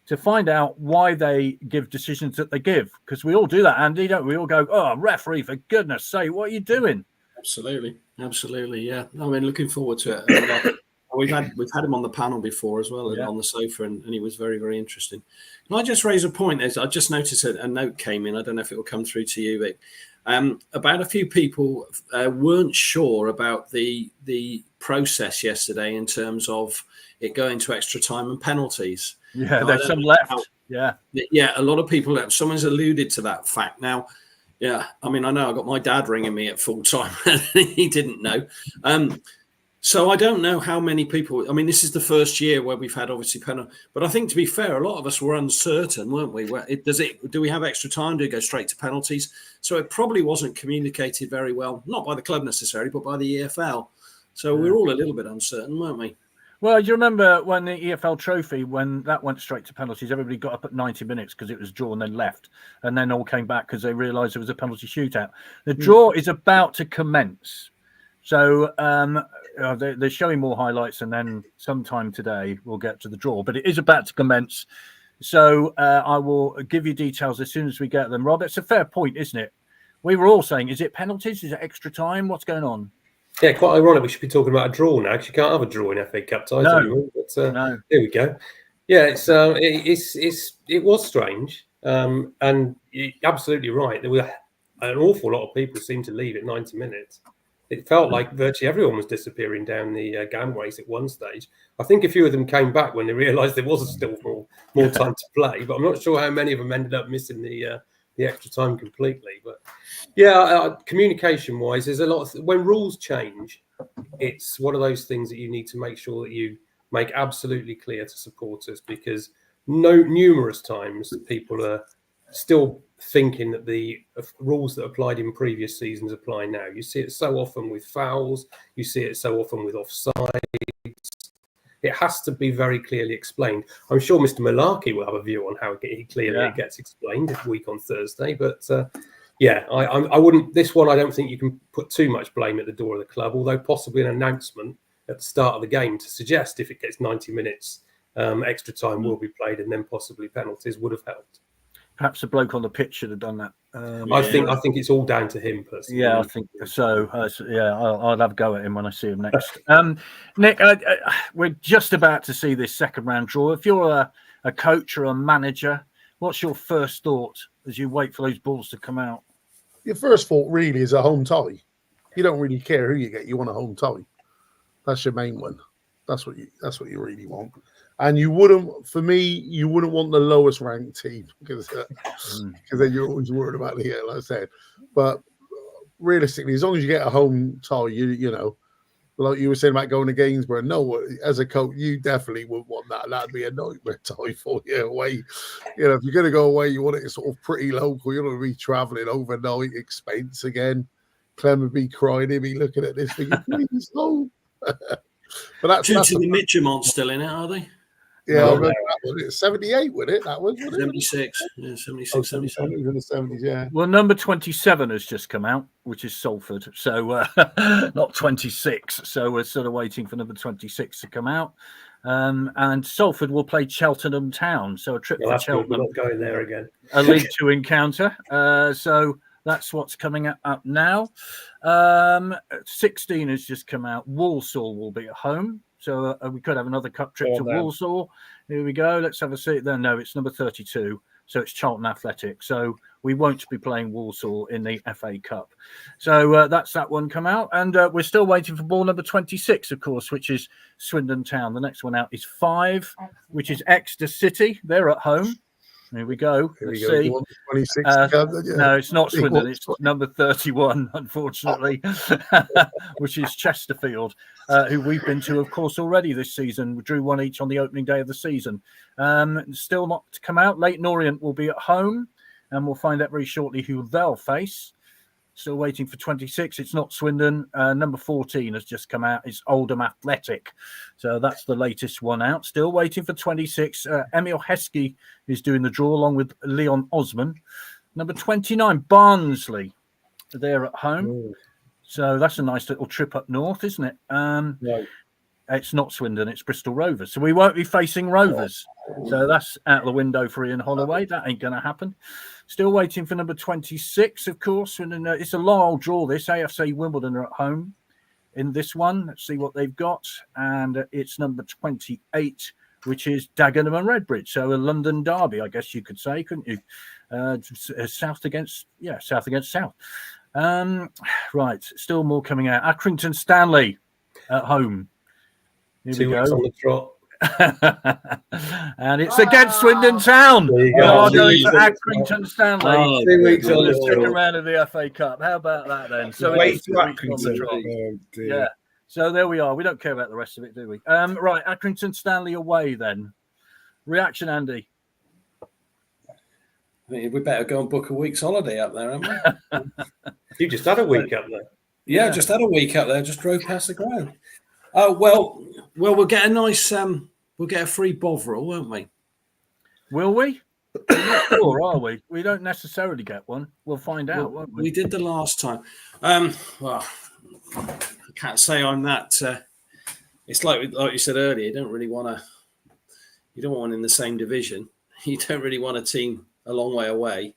to find out why they give decisions that they give. Because we all do that, Andy, don't we? We all go, oh, referee, for goodness sake, what are you doing? Absolutely. Yeah. I mean, looking forward to it. We've had him on the panel before as well, on the sofa, and he was very, very interesting. Can I just raise a point? I just noticed a note came in. I don't know if it will come through to you, Vic. About a few people weren't sure about the process yesterday in terms of it going to extra time and penalties. Yeah, there's some left. Yeah, a lot of people. Someone's alluded to that fact now. Yeah, I mean, I know I got my dad ringing me at full time, and he didn't know. So I don't know how many people. I mean, this is the first year where we've had obviously penalty, but I think to be fair, a lot of us were uncertain, weren't we? Do we have extra time? Do we go straight to penalties? So it probably wasn't communicated very well, not by the club necessarily, but by the EFL. So we're all a little bit uncertain, weren't we? Well, do you remember when the EFL trophy, when that went straight to penalties, everybody got up at 90 minutes because it was draw and then left, and then all came back because they realised it was a penalty shootout. The draw is about to commence. So they're showing more highlights, and then sometime today we'll get to the draw. But it is about to commence. So I will give you details as soon as we get them. Rob, it's a fair point, isn't it? We were all saying, is it penalties? Is it extra time? What's going on? Yeah, quite ironic. We should be talking about a draw now, because you can't have a draw in FA Cup ties anymore. But no. There we go. Yeah, it was strange, and you're absolutely right. There were an awful lot of people seemed to leave at 90 minutes. It felt like virtually everyone was disappearing down the gangways at one stage. I think a few of them came back when they realised there was still more time to play, but I'm not sure how many of them ended up missing the extra time completely. But yeah, communication-wise, there's a lot of, when rules change, it's one of those things that you need to make sure that you make absolutely clear to supporters, because numerous times people are still thinking that the rules that applied in previous seasons apply now. You see it so often with fouls. You see it so often with offsides. It has to be very clearly explained. I'm sure Mr. Malarkey will have a view on how it gets explained this week on Thursday. But I wouldn't. This one, I don't think you can put too much blame at the door of the club. Although possibly an announcement at the start of the game to suggest if it gets 90 minutes, extra time will be played, and then possibly penalties would have helped. Perhaps the bloke on the pitch should have done that. I think it's all down to him personally. Yeah, I think so. I'll have a go at him when I see him next. Nick, we're just about to see this second round draw. If you're a coach or a manager, what's your first thought as you wait for those balls to come out? your first thought really is a home tie. You don't really care who you get. You want a home tie. That's your main one. That's what you really want. And you wouldn't want the lowest ranked team because then you're always worried about the like I said. But realistically, as long as you get a home tie, you know, like you were saying about going to Gainsborough, no, as a coach, you definitely would want that. That'd be a nightmare tie for you away. You know, if you're going to go away, you want it sort of pretty local. You don't want to be travelling overnight, expense again. Clem would be crying, he'd be looking at this thinking, please, no. But that's the Midgemont still in it, are they? Yeah, I remember that one. 78 with it. That was 76. Yeah, 76, 77. In the 70s, yeah. Well, number 27 has just come out, which is Salford. So not 26. So we're sort of waiting for number 26 to come out. And Salford will play Cheltenham Town. So a trip for Cheltenham. We're not going there again. A League Two encounter. So that's what's coming up now. 16 has just come out. Walsall will be at home. So we could have another cup trip to Walsall. Here we go. Let's have a seat there. No, it's number 32. So it's Charlton Athletic. So we won't be playing Walsall in the FA Cup. So that's that one come out. And we're still waiting for ball number 26, of course, which is Swindon Town. The next one out is 5, which is Exeter City. They're at home. Here we go. Let's see. 26 No, it's not Swindon. It's number 31, unfortunately, which is Chesterfield, who we've been to, of course, already this season. We drew 1 each on the opening day of the season. Still not to come out. Leyton Orient will be at home, and we'll find out very shortly who they'll face. Still waiting for 26. It's not Swindon. Number 14 has just come out. It's Oldham Athletic. So that's the latest one out. Still waiting for 26. Emil Heskey is doing the draw along with Leon Osman. Number 29, Barnsley. They're at home. Ooh. So that's a nice little trip up north, isn't it? No. It's not Swindon. It's Bristol Rovers. So we won't be facing Rovers. So that's out the window for Ian Holloway. That ain't going to happen. Still waiting for number 26, of course. And it's a long old draw, this. AFC Wimbledon are at home in this one. Let's see what they've got. And it's number 28, which is Dagenham and Redbridge. So a London derby, I guess you could say, couldn't you? South against South. Right. Still more coming out. Accrington Stanley at home. Here 2 weeks on the trot. And it's against Swindon Town. There you go. Accrington Stanley. 2 weeks on the second round of the FA Cup. How about that then? So wait to Accrington. Yeah. So there we are. We don't care about the rest of it, do we? Right, Accrington Stanley away then. Reaction, Andy. I think we better go and book a week's holiday up there, haven't we? You just had a week up there. Yeah, just had a week up there. Just drove past the ground. Oh well, we'll get a nice. We'll get a free Bovril, won't we? Will we? We're not sure, are we? We don't necessarily get one. We'll find out, won't we? We did the last time. Well, I can't say I'm that. It's like you said earlier. You don't really want to. You don't want one in the same division. You don't really want a team a long way away,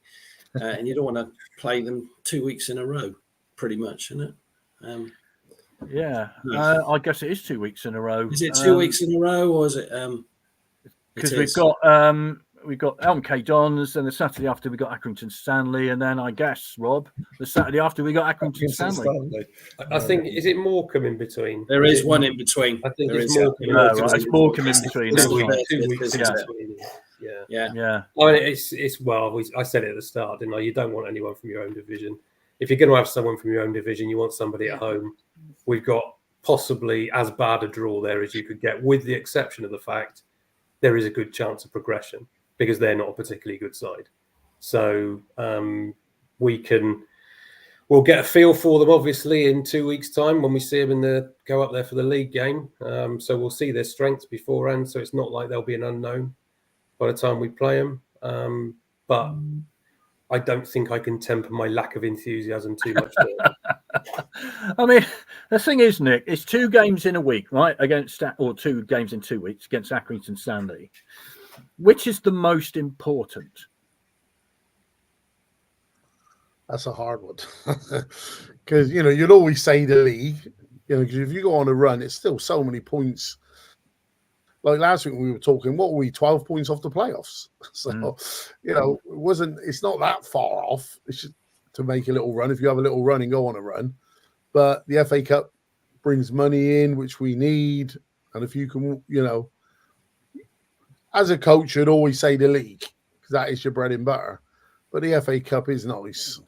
and you don't want to play them 2 weeks in a row. Pretty much, isn't it? Yeah, I guess it is 2 weeks in a row. Is it 2 weeks in a row, or is it? Because we've got MK Dons, and the Saturday after we got Accrington Stanley, and then I guess Rob, the Saturday after we got Accrington Stanley. I think is it Morecambe in between? There is one in between. I think there it's Morecambe. Right, it's Morecambe in between. 2 weeks in between. Yeah. I mean, it's well. I said it at the start, didn't I? You don't want anyone from your own division. If you're going to have someone from your own division, you want somebody at home. We've got possibly as bad a draw there as you could get, with the exception of the fact there is a good chance of progression because they're not a particularly good side. So we'll get a feel for them, obviously, in 2 weeks' time when we see them go up there for the league game. So we'll see their strengths beforehand. So it's not like they'll be an unknown by the time we play them. But I don't think I can temper my lack of enthusiasm too much. I mean, the thing is, Nick, it's 2 games in a week, right? Or 2 games in 2 weeks against Accrington Stanley. Which is the most important? That's a hard one. Because, you'd always say the league, because if you go on a run, it's still so many points. Like last week we were talking, what were we, 12 points off the playoffs? So, it's not that far off. It's just to make a little run. If you have a little run and go on a run, but the FA Cup brings money in, which we need. And if you can, as a coach, you'd always say the league because that is your bread and butter. But the FA Cup is nice.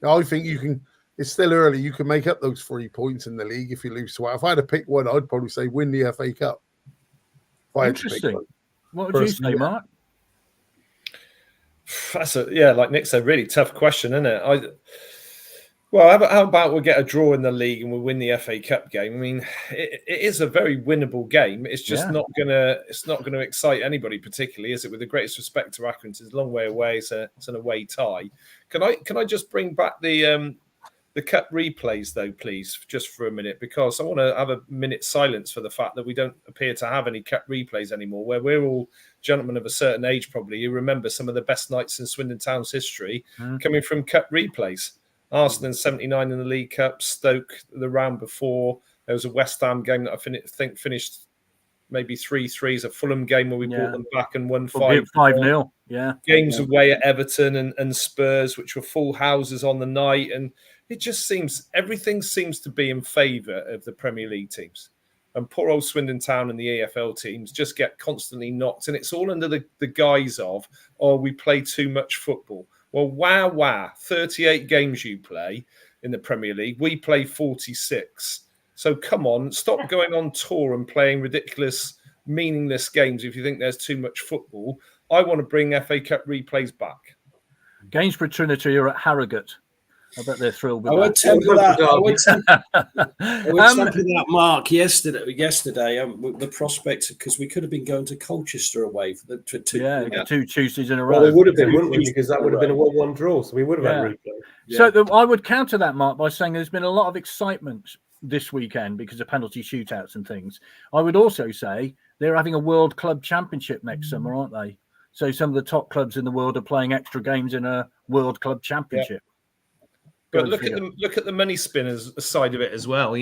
I think you can. It's still early. You can make up those 3 points in the league if you lose to. If I had to pick one, I'd probably say win the FA Cup. Interesting. What would you say, Mark? That's like Nick said, really tough question, isn't it? How about we get a draw in the league and we win the FA Cup game? I mean, it is a very winnable game. It's just not gonna excite anybody particularly, is it? With the greatest respect to Accrington, it's a long way away. It's an away tie. Can I just bring back the cup replays though, please, just for a minute, because I want to have a minute's silence for the fact that we don't appear to have any cup replays anymore, where we're all gentlemen of a certain age probably. You remember some of the best nights in Swindon Town's history coming from cup replays. Arsenal in 79 in the League Cup, Stoke the round before. There was a West Ham game that I think finished maybe 3-3. It's a Fulham game where we brought them back and won 5-0. Yeah. Games away at Everton and Spurs, which were full houses on the night. And it just seems everything seems to be in favour of the Premier League teams. And poor old Swindon Town and the EFL teams just get constantly knocked. And it's all under the guise of, we play too much football. Well, wow, 38 games you play in the Premier League. We play 46. So come on, stop going on tour and playing ridiculous, meaningless games if you think there's too much football. I want to bring FA Cup replays back. Gainsborough Trinity are at Harrogate. I bet they're thrilled with I would temper that, Mark, yesterday, the prospect, because we could have been going to Colchester away for the 2 Tuesdays in a row. Well, it would have been, wouldn't we? Because that would have been a 1-1 draw, so we would have had replay. Yeah. So I would counter that, Mark, by saying there's been a lot of excitement this weekend because of penalty shootouts and things. I would also say they're having a World Club Championship next summer, aren't they? So some of the top clubs in the world are playing extra games in a World Club Championship. Yeah. But look at the money spinners side of it as well.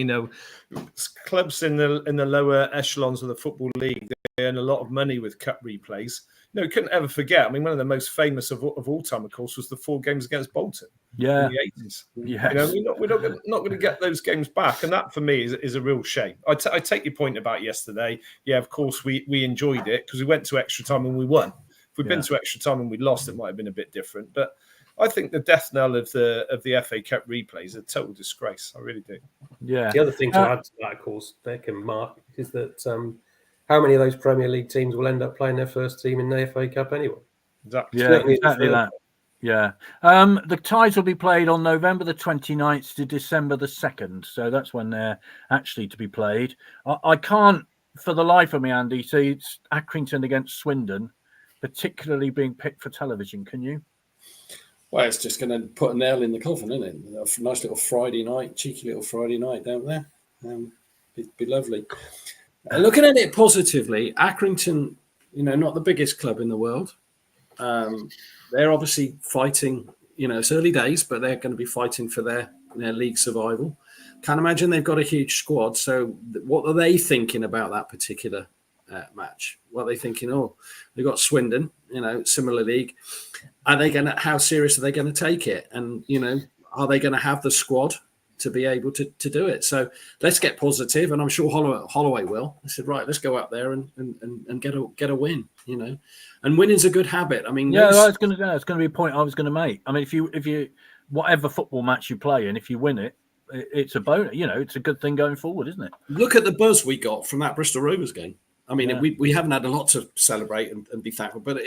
Clubs in the lower echelons of the Football League, they earn a lot of money with cup replays. You couldn't ever forget. I mean, one of the most famous of all time, of course, was the 4 games against Bolton in the 80s. Yes. We're not going to get those games back, and that for me is a real shame. I take your point about yesterday. Yeah, of course we enjoyed it because we went to extra time and we won. If we'd been to extra time and we'd lost, it might have been a bit different, but. I think the death knell of the FA Cup replay is a total disgrace. I really do. Yeah. The other thing to add to that, of course, Beck and Mark, is that how many of those Premier League teams will end up playing their first team in the FA Cup anyway? Exactly. Yeah, exactly that. Yeah. The ties will be played on November the 29th to December the 2nd. So that's when they're actually to be played. I can't, for the life of me, Andy, see it's Accrington against Swindon, particularly being picked for television. Can you? Well, it's just going to put a nail in the coffin, isn't it? A nice little Friday night, cheeky little Friday night down there. It'd be lovely. Looking at it positively, Accrington, not the biggest club in the world. They're obviously fighting, it's early days, but they're going to be fighting for their league survival. Can't imagine they've got a huge squad. So what are they thinking about that particular match? What are they thinking? They've got Swindon, similar league. How serious are they going to take it? And, are they going to have the squad to be able to do it? So let's get positive, and I'm sure Holloway will. I said, right, let's go out there and get a win, And winning's a good habit. I mean, I was going to say, it's going to be a point I was going to make. I mean, if you whatever football match you play in, if you win it, it's a bonus. It's a good thing going forward, isn't it? Look at the buzz we got from that Bristol Rovers game. I mean, we haven't had a lot to celebrate and be thankful, but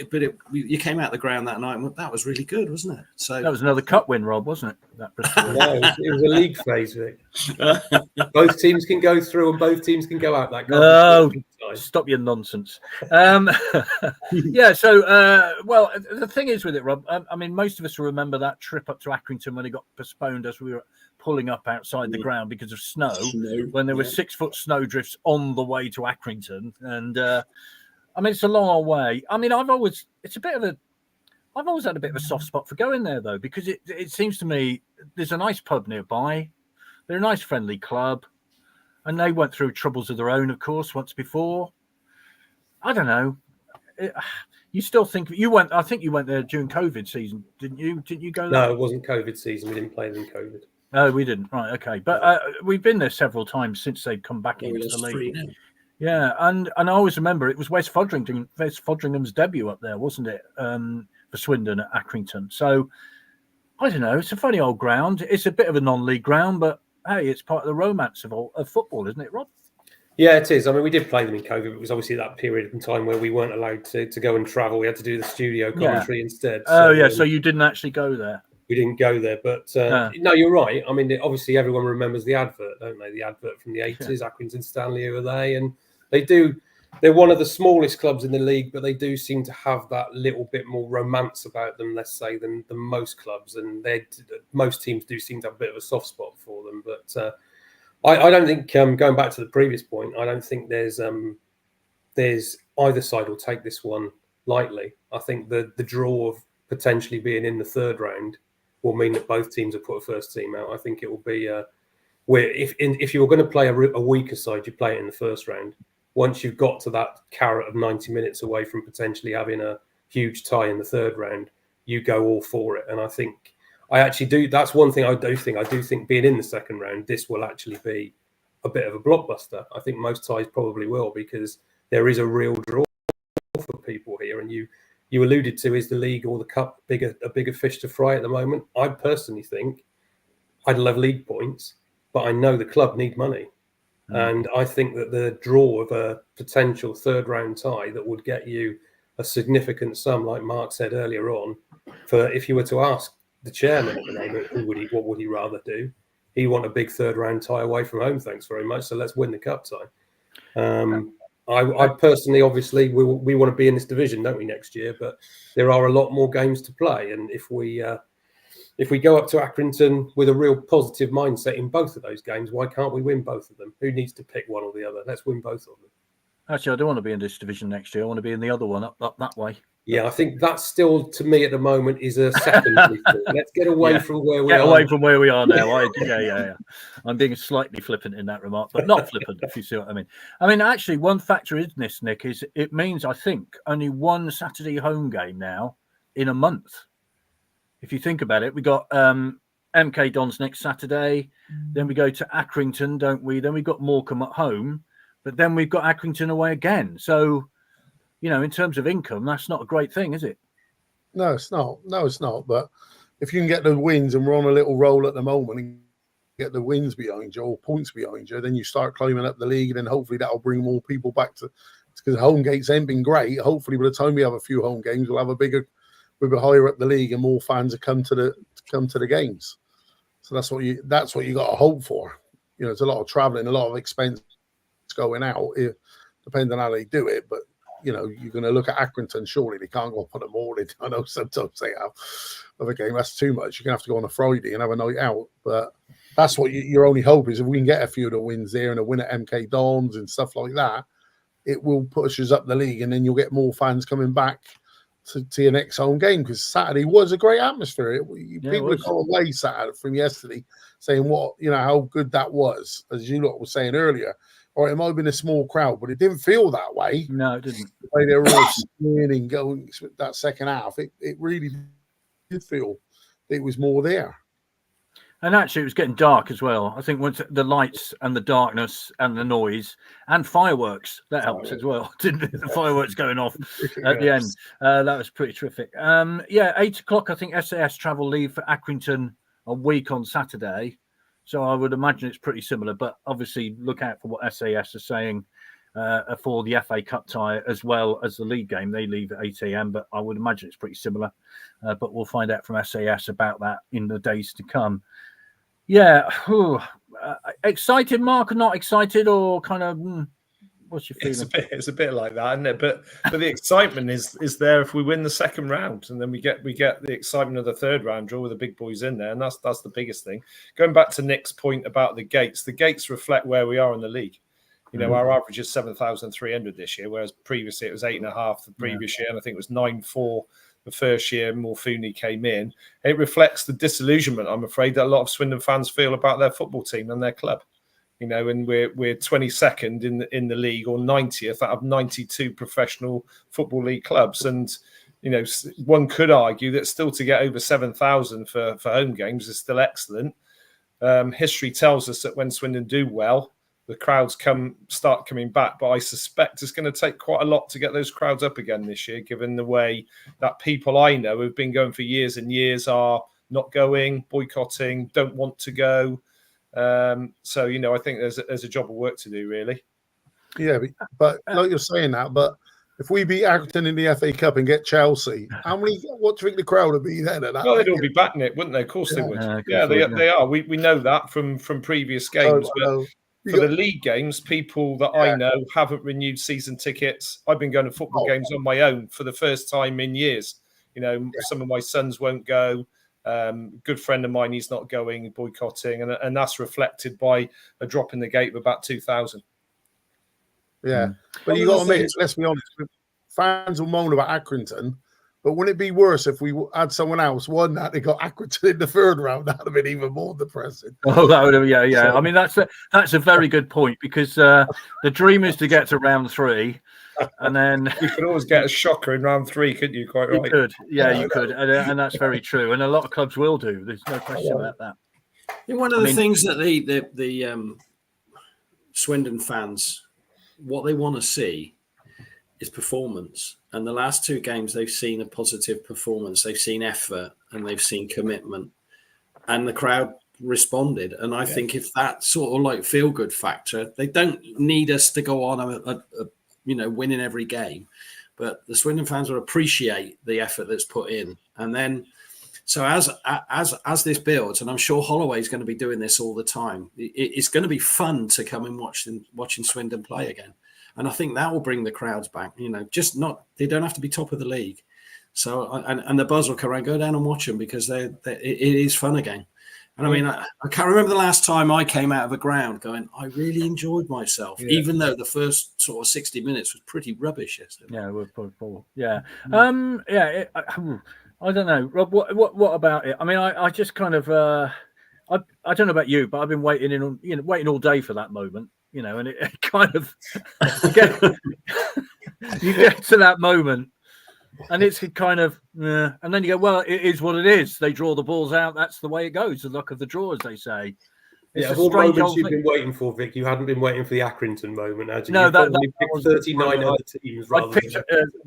you came out the ground that night and that was really good, wasn't it? So that was another cup win, Rob, wasn't it? That it was a league phase, Vic. Both teams can go through and both teams can go out. Stop your nonsense. Yeah. So, the thing is with it, Rob. I mean, most of us remember that trip up to Accrington when it got postponed as we were pulling up outside the ground because of snow. When there were 6-foot snow drifts on the way to Accrington, and I mean, it's a long way. I mean, I've always had a bit of a soft spot for going there though, because it seems to me there's a nice pub nearby. They're a nice friendly club, and they went through troubles of their own, of course, once before. I don't know. you still think you went? I think you went there during COVID season, didn't you? Didn't you go there? No, it wasn't COVID season. We didn't play them in COVID. No, we didn't. Right, okay, but we've been there several times since they've come back into the league. Yeah, and I always remember it was West Fodringham's debut up there, wasn't it? For Swindon at Accrington. So I don't know. It's a funny old ground. It's a bit of a non-league ground, but hey, it's part of the romance of football, isn't it, Rob? Yeah, it is. I mean, we did play them in COVID. It was obviously that period of time where we weren't allowed to go and travel. We had to do the studio commentary instead. So, so you didn't actually go there. We didn't go there, but no, you're right. I mean, obviously everyone remembers the advert, don't they? The advert from the 80s, Accrington Stanley, who were they? And they're one of the smallest clubs in the league, but they do seem to have that little bit more romance about them, let's say, than most clubs. And most teams do seem to have a bit of a soft spot for them. But I don't think, going back to the previous point, I don't think there's either side will take this one lightly. I think the draw of potentially being in the third round will mean that both teams will put a first team out. I think it will be where if you were going to play a weaker side, you play it in the first round. Once you've got to that carrot of 90 minutes away from potentially having a huge tie in the third round, you go all for it. And I think I actually do. That's one thing I do think. I do think being in the second round, this will actually be a bit of a blockbuster. I think most ties probably will, because there is a real draw for people here. And you alluded to, is the league or the cup a bigger fish to fry at the moment? I personally think I'd love league points, but I know the club need money. And I think that the draw of a potential third round tie that would get you a significant sum, like Mark said earlier on, for if you were to ask the chairman at the moment, what would he rather do? He want a big third round tie away from home, thanks very much. So let's win the cup tie. I personally, obviously, we want to be in this division, don't we, next year? But there are a lot more games to play, and if we go up to Accrington with a real positive mindset in both of those games, why can't we win both of them? Who needs to pick one or the other? Let's win both of them. Actually, I don't want to be in this division next year. I want to be in the other one up that way. Yeah, I think that's still, to me at the moment, is a secondary thing. Let's get away from where we are. Get away from where we are now. Yeah. I'm being slightly flippant in that remark, but not flippant, if you see what I mean. I mean, actually, one factor in this, Nick, is it means, I think, only one Saturday home game now in a month. If you think about it, we got MK Dons next Saturday. Then we go to Accrington, don't we? Then we've got Morecambe at home. But then we've got Accrington away again. So, you know, in terms of income, that's not a great thing, is it? No, it's not. But if you can get the wins, and we're on a little roll at the moment, and get the wins behind you or points behind you, then you start climbing up the league, and then hopefully that'll bring more people back to, because home games ain't been great. Hopefully by the time we have a few home games, we'll have we'll be higher up the league, and more fans will come to the games. So that's what you got to hope for. You know, it's a lot of traveling, a lot of expense going out, depending on how they do it. But you know, you're going to look at Accrington. Surely they can't go put them all in. I know sometimes they have of a game. That's too much. You're going to have to go on a Friday and have a night out. But that's what your only hope is. If we can get a few of the wins there and a win at MK Dons and stuff like that, it will push us up the league, and then you'll get more fans coming back to your next home game, because Saturday was a great atmosphere. People would go away Saturday from yesterday saying how good that was, as you lot were saying earlier. Or it might have been a small crowd, but it didn't feel that way. No, it didn't. The way they were all spinning, going that second half, it really did feel it was more there. And actually, it was getting dark as well. I think once the lights and the darkness and the noise and fireworks, that helped as well, didn't it? The fireworks going off at the end. That was pretty terrific. 8 o'clock, I think SAS travel leave for Accrington a week on Saturday. So I would imagine it's pretty similar, but obviously look out for what SAS are saying for the FA Cup tie as well as the league game. They leave at 8 a.m, but I would imagine it's pretty similar. But we'll find out from SAS about that in the days to come. Yeah. Excited, Mark, or not excited, or kind of... What's your feeling? It's a bit like that, isn't it? But the excitement is there if we win the second round, and then we get the excitement of the third round draw with the big boys in there, and that's the biggest thing. Going back to Nick's point about the gates reflect where we are in the league. You know, our average is 7,300 this year, whereas previously it was 8.5 the previous year, and I think it was 9.4 the first year Morfuni came in. It reflects the disillusionment, I'm afraid, that a lot of Swindon fans feel about their football team and their club. and we're 22nd in the league or 90th out of 92 professional football league clubs. And one could argue that still to get over 7,000 for home games is still excellent. History tells us that when Swindon do well, the crowds start coming back. But I suspect it's going to take quite a lot to get those crowds up again this year, given the way that people I know who've been going for years and years are not going, boycotting, don't want to go. So, I think there's a job of work to do, really. Yeah, but like you're saying that, but if we beat Accrington in the FA Cup and get Chelsea, what do you think the crowd would be then? Well, they'd all be backing it, wouldn't they? Of course they would. They are. We know that from previous games. But for the league games, people that I know haven't renewed season tickets. I've been going to football games on my own for the first time in years. Some of my sons won't go. Good friend of mine, he's not going, boycotting, and that's reflected by a drop in the gate of about 2,000. Yeah, but you got to admit, let's be honest, fans will moan about Accrington, but wouldn't it be worse if we had someone else won that they got Accrington in the third round? That would have been even more depressing. Oh, that would have, yeah. I mean, that's a very good point, because the dream is to get to round 3. And then you could always get a shocker in round 3, couldn't you? Quite right. You could, you could, and that's very true. And a lot of clubs will do. There's no question about that. One of the things that the Swindon fans, what they want to see is performance. And the last 2 games, they've seen a positive performance. They've seen effort and they've seen commitment, and the crowd responded. And I think if that sort of feel good factor, they don't need us to go on winning every game, but the Swindon fans will appreciate the effort that's put in. And then, so as this builds, and I'm sure Holloway's going to be doing this all the time, it's going to be fun to come and watching Swindon play again. And I think that will bring the crowds back. They don't have to be top of the league. So and the buzz will come around, go down and watch them, because it is fun again. And I mean, I can't remember the last time I came out of a ground going, I really enjoyed myself, even though the first sort of 60 minutes was pretty rubbish yesterday. Yeah, we're probably, yeah. I don't know, Rob. What about it? I mean, I just kind of, I don't know about you, but I've been waiting all day for that moment, and it kind of you get to that moment. And it's kind of, and then you go, well, it is what it is. They draw the balls out. That's the way it goes. The luck of the draw, as they say. It's of all moments you've been waiting for, Vic, you hadn't been waiting for the Accrington moment, had you? No, that picked 39 other teams.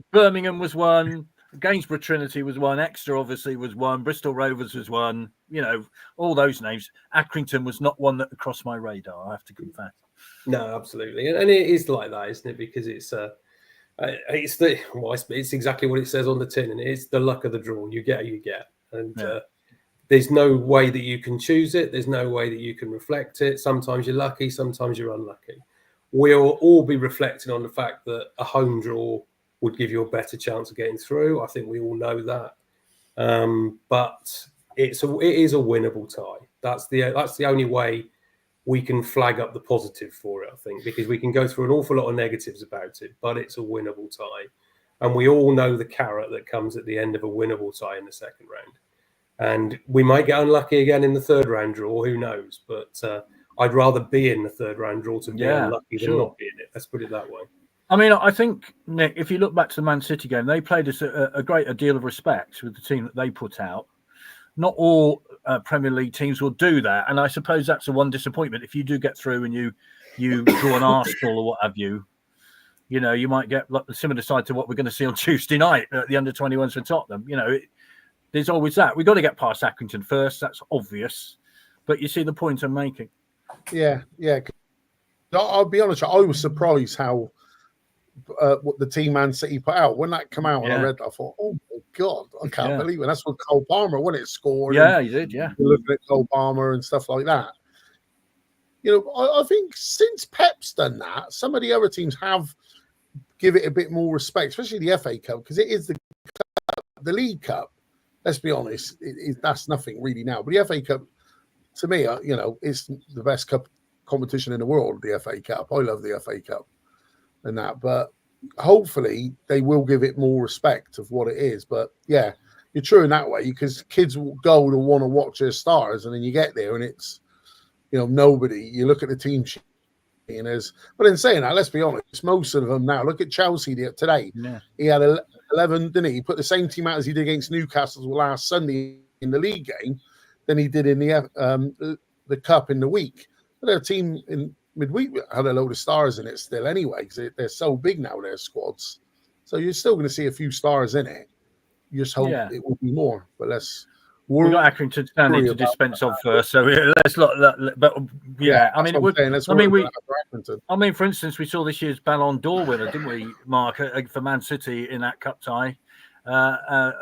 Birmingham was one. Gainsborough Trinity was one. Exeter obviously was one. Bristol Rovers was one. All those names. Accrington was not one that crossed my radar, I have to confess. No, absolutely. And it is like that, isn't it? Because it's it's exactly what it says on the tin, and it's the luck of the draw. You get who you get, and there's no way that you can choose it. There's no way that you can reflect it. Sometimes you're lucky, sometimes you're unlucky. We'll all be reflecting on the fact that a home draw would give you a better chance of getting through. I think we all know that, but it is a winnable tie. That's the only way we can flag up the positive for it, I think, because we can go through an awful lot of negatives about it, but it's a winnable tie. And we all know the carrot that comes at the end of a winnable tie in the second round. And we might get unlucky again in the third round draw, who knows? But I'd rather be in the third round draw to be unlucky than not be in it. Let's put it that way. I mean, I think, Nick, if you look back to the Man City game, they played us a great deal of respect with the team that they put out. Not all Premier League teams will do that, and I suppose that's the one disappointment. If you do get through and you draw an Arsenal or what have you, you might get a similar side to what we're going to see on Tuesday night at the under-21s for Tottenham. There's always that. We've got to get past Accrington first. That's obvious, but you see the point I'm making. Yeah. I'll be honest. I was surprised how what the team Man City put out when that came out, and I read that, I thought, oh my god, I can't believe it. That's what Cole Palmer, wasn't it, scored? Yeah, he did. Yeah, looking at Cole Palmer and stuff like that. I think since Pep's done that, some of the other teams have give it a bit more respect, especially the FA Cup, because it is the League Cup. Let's be honest, that's nothing really now. But the FA Cup, to me, it's the best cup competition in the world. The FA Cup, I love the FA Cup. And that, but hopefully they will give it more respect of what it is. But yeah, you're true in that way, because kids will go to want to watch their stars, and then you get there and it's nobody. You look at the team sheet, and but in saying that, let's be honest, most of them now. Look at Chelsea today. Yeah. He had 11, didn't he? He put the same team out as he did against Newcastle last Sunday in the league game than he did in the cup in the week. But their team in midweek had a load of stars in it still anyway, because they're so big now, their squads. So you're still going to see a few stars in it. You just hope it will be more. But we've got Accrington standing to dispense of first, so let's not. But yeah, I mean, it would. I mean, for instance, we saw this year's Ballon d'Or winner, didn't we, Mark, for Man City in that cup tie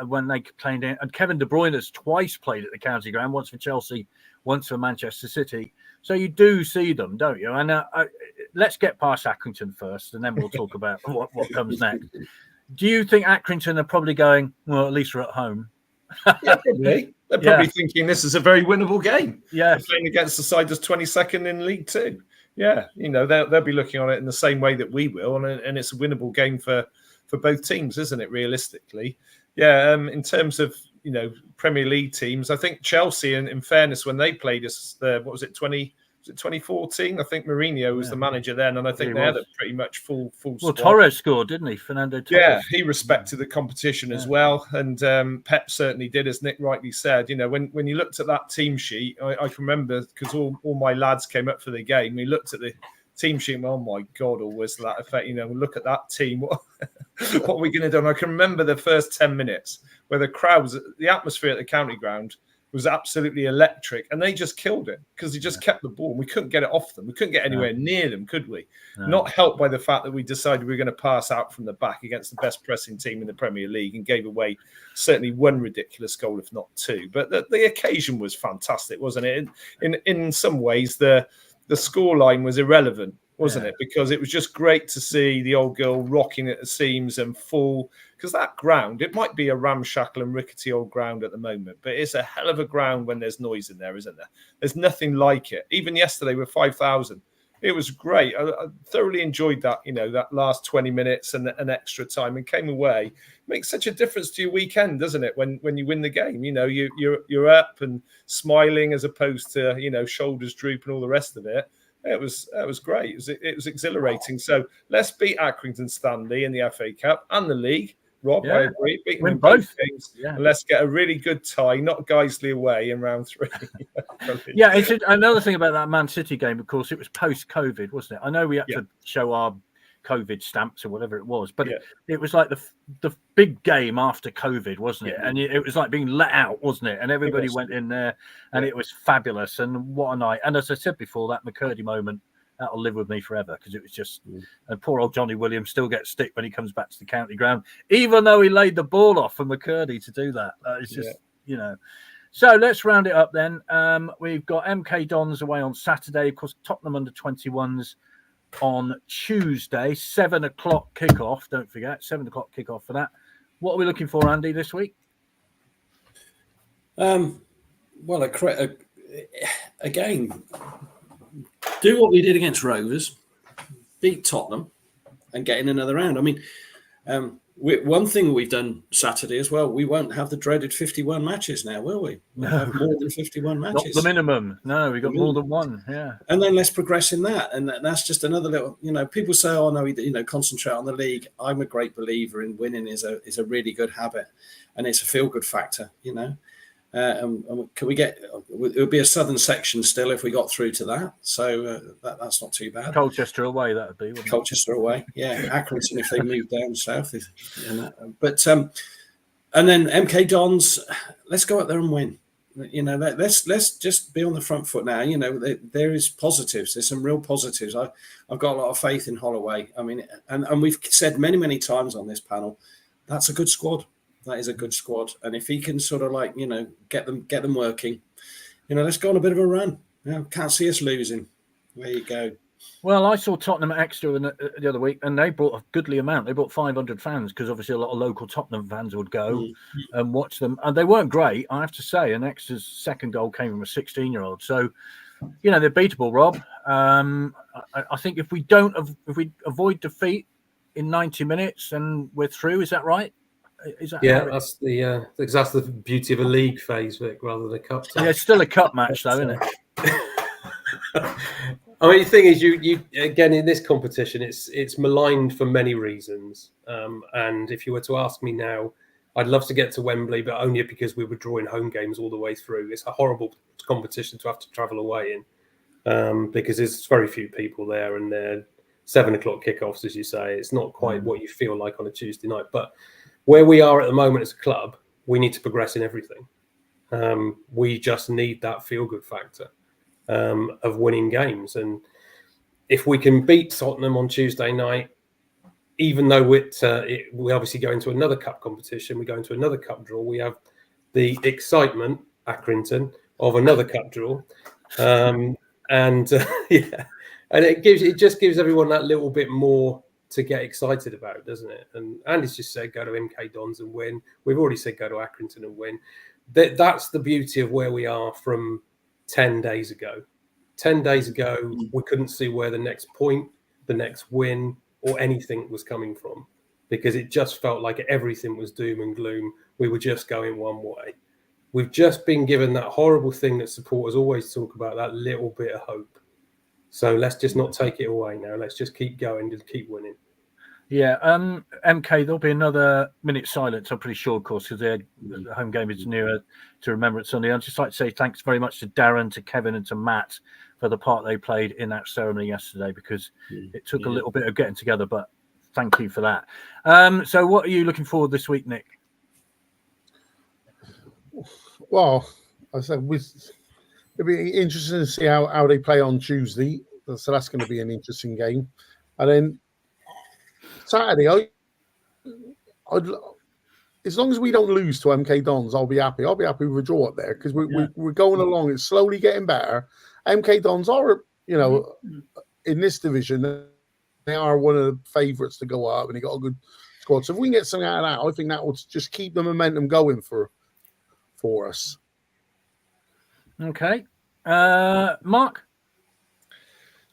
when they played it, and Kevin De Bruyne has twice played at the County Ground, once for Chelsea, once for Manchester City. So you do see them, don't you? And let's get past Accrington first, and then we'll talk about what comes next. Do you think Accrington are probably going, well, at least we're at home? Yeah, probably. They're probably thinking this is a very winnable game. Yeah, they're playing against the side that's 22nd in League Two. Yeah, they'll be looking on it in the same way that we will, and it's a winnable game for both teams, isn't it? Realistically, yeah. In terms of Premier League teams, I think Chelsea, in fairness, when they played us, 2014? I think Mourinho was the manager then, and I think they had a pretty much full squad. Well, Torres scored, didn't he? Fernando Torres. Yeah, he respected the competition as well, and Pep certainly did, as Nick rightly said. When you looked at that team sheet, I can remember, because all my lads came up for the game. We looked at the team sheet, and, oh my God, or was that effect? Look at that team. What are we going to do? And I can remember the first 10 minutes where the atmosphere at the County Ground was absolutely electric, and they just killed it because they just kept the ball. We couldn't get it off them. We couldn't get anywhere near them, could we? No. Not helped by the fact that we decided we were going to pass out from the back against the best pressing team in the Premier League and gave away certainly one ridiculous goal, if not two. But the occasion was fantastic, wasn't it? In some ways, the scoreline was irrelevant, wasn't it? Because it was just great to see the old girl rocking at the seams and full. Because that ground, it might be a ramshackle and rickety old ground at the moment, but it's a hell of a ground when there's noise in there, isn't there? There's nothing like it. Even yesterday with 5,000, it was great. I thoroughly enjoyed that, that last 20 minutes and an extra time, and came away. It makes such a difference to your weekend, doesn't it? When you win the game, you're up and smiling as opposed to, shoulders droop and all the rest of it. It was great. It was exhilarating. So let's beat Accrington Stanley in the FA Cup and the league. Rob, I agree. Beat them in both games. Yeah. And let's get a really good tie, not Guiseley away in round 3. Yeah, it's another thing about that Man City game, of course, it was post-COVID, wasn't it? I know we had to show our COVID stamps or whatever it was, but it was like the big game after COVID, wasn't it? And it was like being let out, wasn't it? And everybody went in there, and it was fabulous. And what a night. And as I said before, that McCurdy moment, that'll live with me forever, because it was just, and poor old Johnny Williams still gets stick when he comes back to the County Ground, even though he laid the ball off for McCurdy to do that. It's just, So let's round it up then. We've got MK Dons away on Saturday. Of course, Tottenham under-21s on Tuesday, 7 o'clock kickoff. Don't forget, 7 o'clock kickoff for that. What are we looking for, Andy, this week? Well, again, do what we did against Rovers, beat Tottenham, and get in another round. I mean, one thing we've done Saturday as well, we won't have the dreaded 51 matches now, will we? We'll have more than 51 matches. Not the minimum. No, we got more than one. Yeah. And then let's progress in that. And that's just another little, people say, oh, no, concentrate on the league. I'm a great believer in winning is a really good habit, and it's a feel-good factor, And can we get? It would be a southern section still if we got through to that. So that's not too bad. Colchester away, that would be. Colchester away, yeah. Accrington if they move down south. But and then MK Dons, let's go out there and win. Let's just be on the front foot now. There is positives. There's some real positives. I've got a lot of faith in Holloway. I mean, and we've said many times on this panel, that's a good squad. That is a good squad, and if he can sort of get them working, let's go on a bit of a run. Can't see us losing. There you go. Well, I saw Tottenham at Exeter the other week, and they brought a goodly amount. They brought 500 fans, because obviously a lot of local Tottenham fans would go and watch them, and they weren't great, I have to say. And Exeter's second goal came from a 16-year-old, so they're beatable. Rob, I think if we avoid defeat in 90 minutes, and we're through. Is that right? That's the beauty of a league phase, Vic, rather than a cup. Yeah, it's still a cup match, though, isn't it? I mean, the thing is, you again in this competition, it's maligned for many reasons. And if you were to ask me now, I'd love to get to Wembley, but only because we were drawing home games all the way through. It's a horrible competition to have to travel away in, because there's very few people there, and they're 7 o'clock kickoffs, as you say. It's not quite what you feel like on a Tuesday night. But where we are at the moment as a club, we need to progress in everything. We just need that feel-good factor of winning games. And if we can beat Tottenham on Tuesday night, even though we obviously go into another cup competition, we go into another cup draw, we have the excitement, Accrington, of another cup draw. And it just gives everyone that little bit more to get excited about, doesn't it? And Andy's just said go to MK Dons and win. We've already said go to Accrington and win. That's the beauty of where we are from 10 days ago. 10 days ago, we couldn't see where the next point, the next win, or anything was coming from, because it just felt like everything was doom and gloom. We were just going one way. We've just been given that horrible thing that supporters always talk about, that little bit of hope. So let's just not take it away now. Let's just keep going and keep winning. Yeah, MK, there'll be another minute silence, I'm pretty sure, of course, because their home game is nearer to Remembrance Sunday. I'd just like to say thanks very much to Darren, to Kevin, and to Matt for the part they played in that ceremony yesterday, because it took a little bit of getting together, but thank you for that. So what are you looking forward this week, Nick? Well, I said it'll be interesting to see how they play on Tuesday. So that's going to be an interesting game. And then Saturday, as long as we don't lose to MK Dons, I'll be happy. I'll be happy with a draw up there, because we're going along. It's slowly getting better. MK Dons are, in this division, they are one of the favourites to go up, and they got a good squad. So if we can get something out of that, I think that will just keep the momentum going for us. Okay. Mark?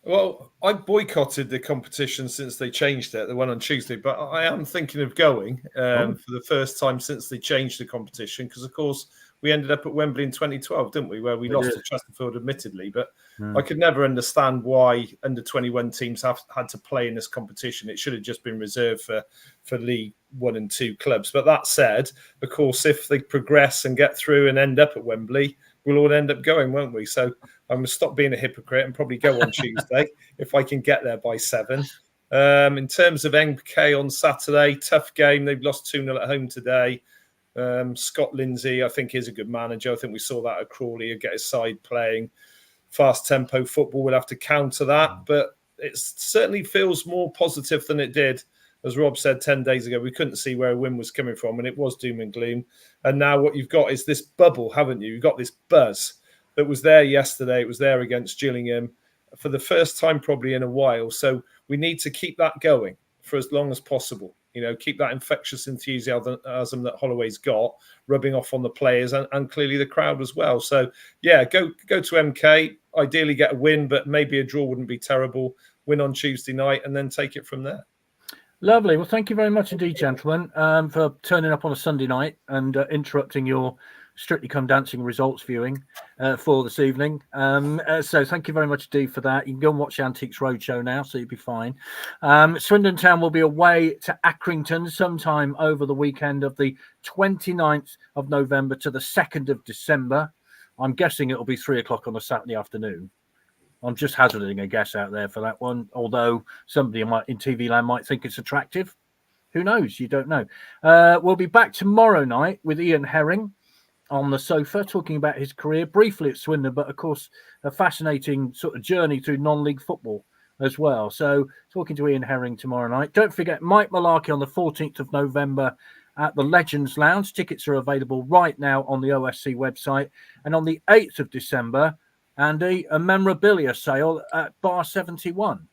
Well, I boycotted the competition since they changed it, the one on Tuesday, but I am thinking of going for the first time since they changed the competition, because, of course, we ended up at Wembley in 2012, didn't we, where we lost to Chesterfield, admittedly. But I could never understand why under-21 teams had to play in this competition. It should have just been reserved for League 1 and 2 clubs. But that said, of course, if they progress and get through and end up at Wembley, we'll all end up going, won't we? So I'm going to stop being a hypocrite and probably go on Tuesday if I can get there by 7. In terms of MK on Saturday, tough game. They've lost 2-0 at home today. Scott Lindsay, I think, is a good manager. I think we saw that at Crawley. He'll get his side playing fast tempo football. We'll have to counter that. But it certainly feels more positive than it did. As Rob said 10 days ago, we couldn't see where a win was coming from, and it was doom and gloom. And now what you've got is this bubble, haven't you? You've got this buzz that was there yesterday. It was there against Gillingham for the first time probably in a while. So we need to keep that going for as long as possible. Keep that infectious enthusiasm that Holloway's got rubbing off on the players and clearly the crowd as well. So, yeah, go to MK, ideally get a win, but maybe a draw wouldn't be terrible. Win on Tuesday night and then take it from there. Lovely. Well, thank you very much indeed, gentlemen, for turning up on a Sunday night and interrupting your Strictly Come Dancing results viewing for this evening. So thank you very much indeed for that. You can go and watch Antiques Roadshow now, so you'll be fine. Swindon Town will be away to Accrington sometime over the weekend of the 29th of November to the 2nd of December. I'm guessing it'll be 3 o'clock on a Saturday afternoon. I'm just hazarding a guess out there for that one, although somebody in TV land might think it's attractive. Who knows? You don't know. We'll be back tomorrow night with Ian Herring on the sofa, talking about his career briefly at Swindon, but of course, a fascinating sort of journey through non-league football as well. So talking to Ian Herring tomorrow night. Don't forget Mike Malarkey on the 14th of November at the Legends Lounge. Tickets are available right now on the OSC website. And on the 8th of December, Andy, a memorabilia sale at Bar 71.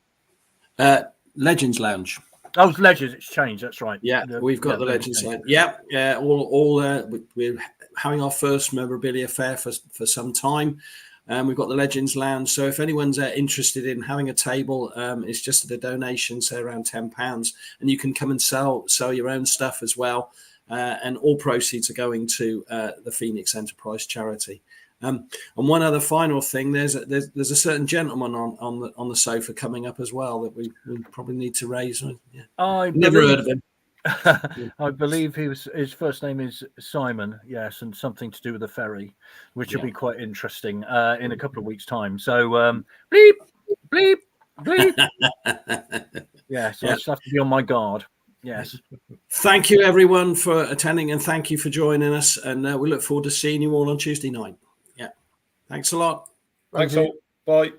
Legends Lounge. Oh, it's Legends. It's changed. That's right. Yeah, we've got the Legends Lounge. Yeah. We're having our first memorabilia fair for some time. We've got the Legends Lounge. So if anyone's interested in having a table, it's just at a donation, say around £10, and you can come and sell your own stuff as well. and all proceeds are going to the Phoenix Enterprise charity. And one other final thing, there's a certain gentleman on the sofa coming up as well that we probably need to raise. Yeah. Never heard of him. I believe his first name is Simon, yes, and something to do with the ferry, which will be quite interesting in a couple of weeks' time. So bleep, bleep, bleep. Yes, I just have to be on my guard. Yes. Thank you, everyone, for attending, and thank you for joining us. And we look forward to seeing you all on Tuesday night. Yeah. Thanks a lot. Thanks all. Bye.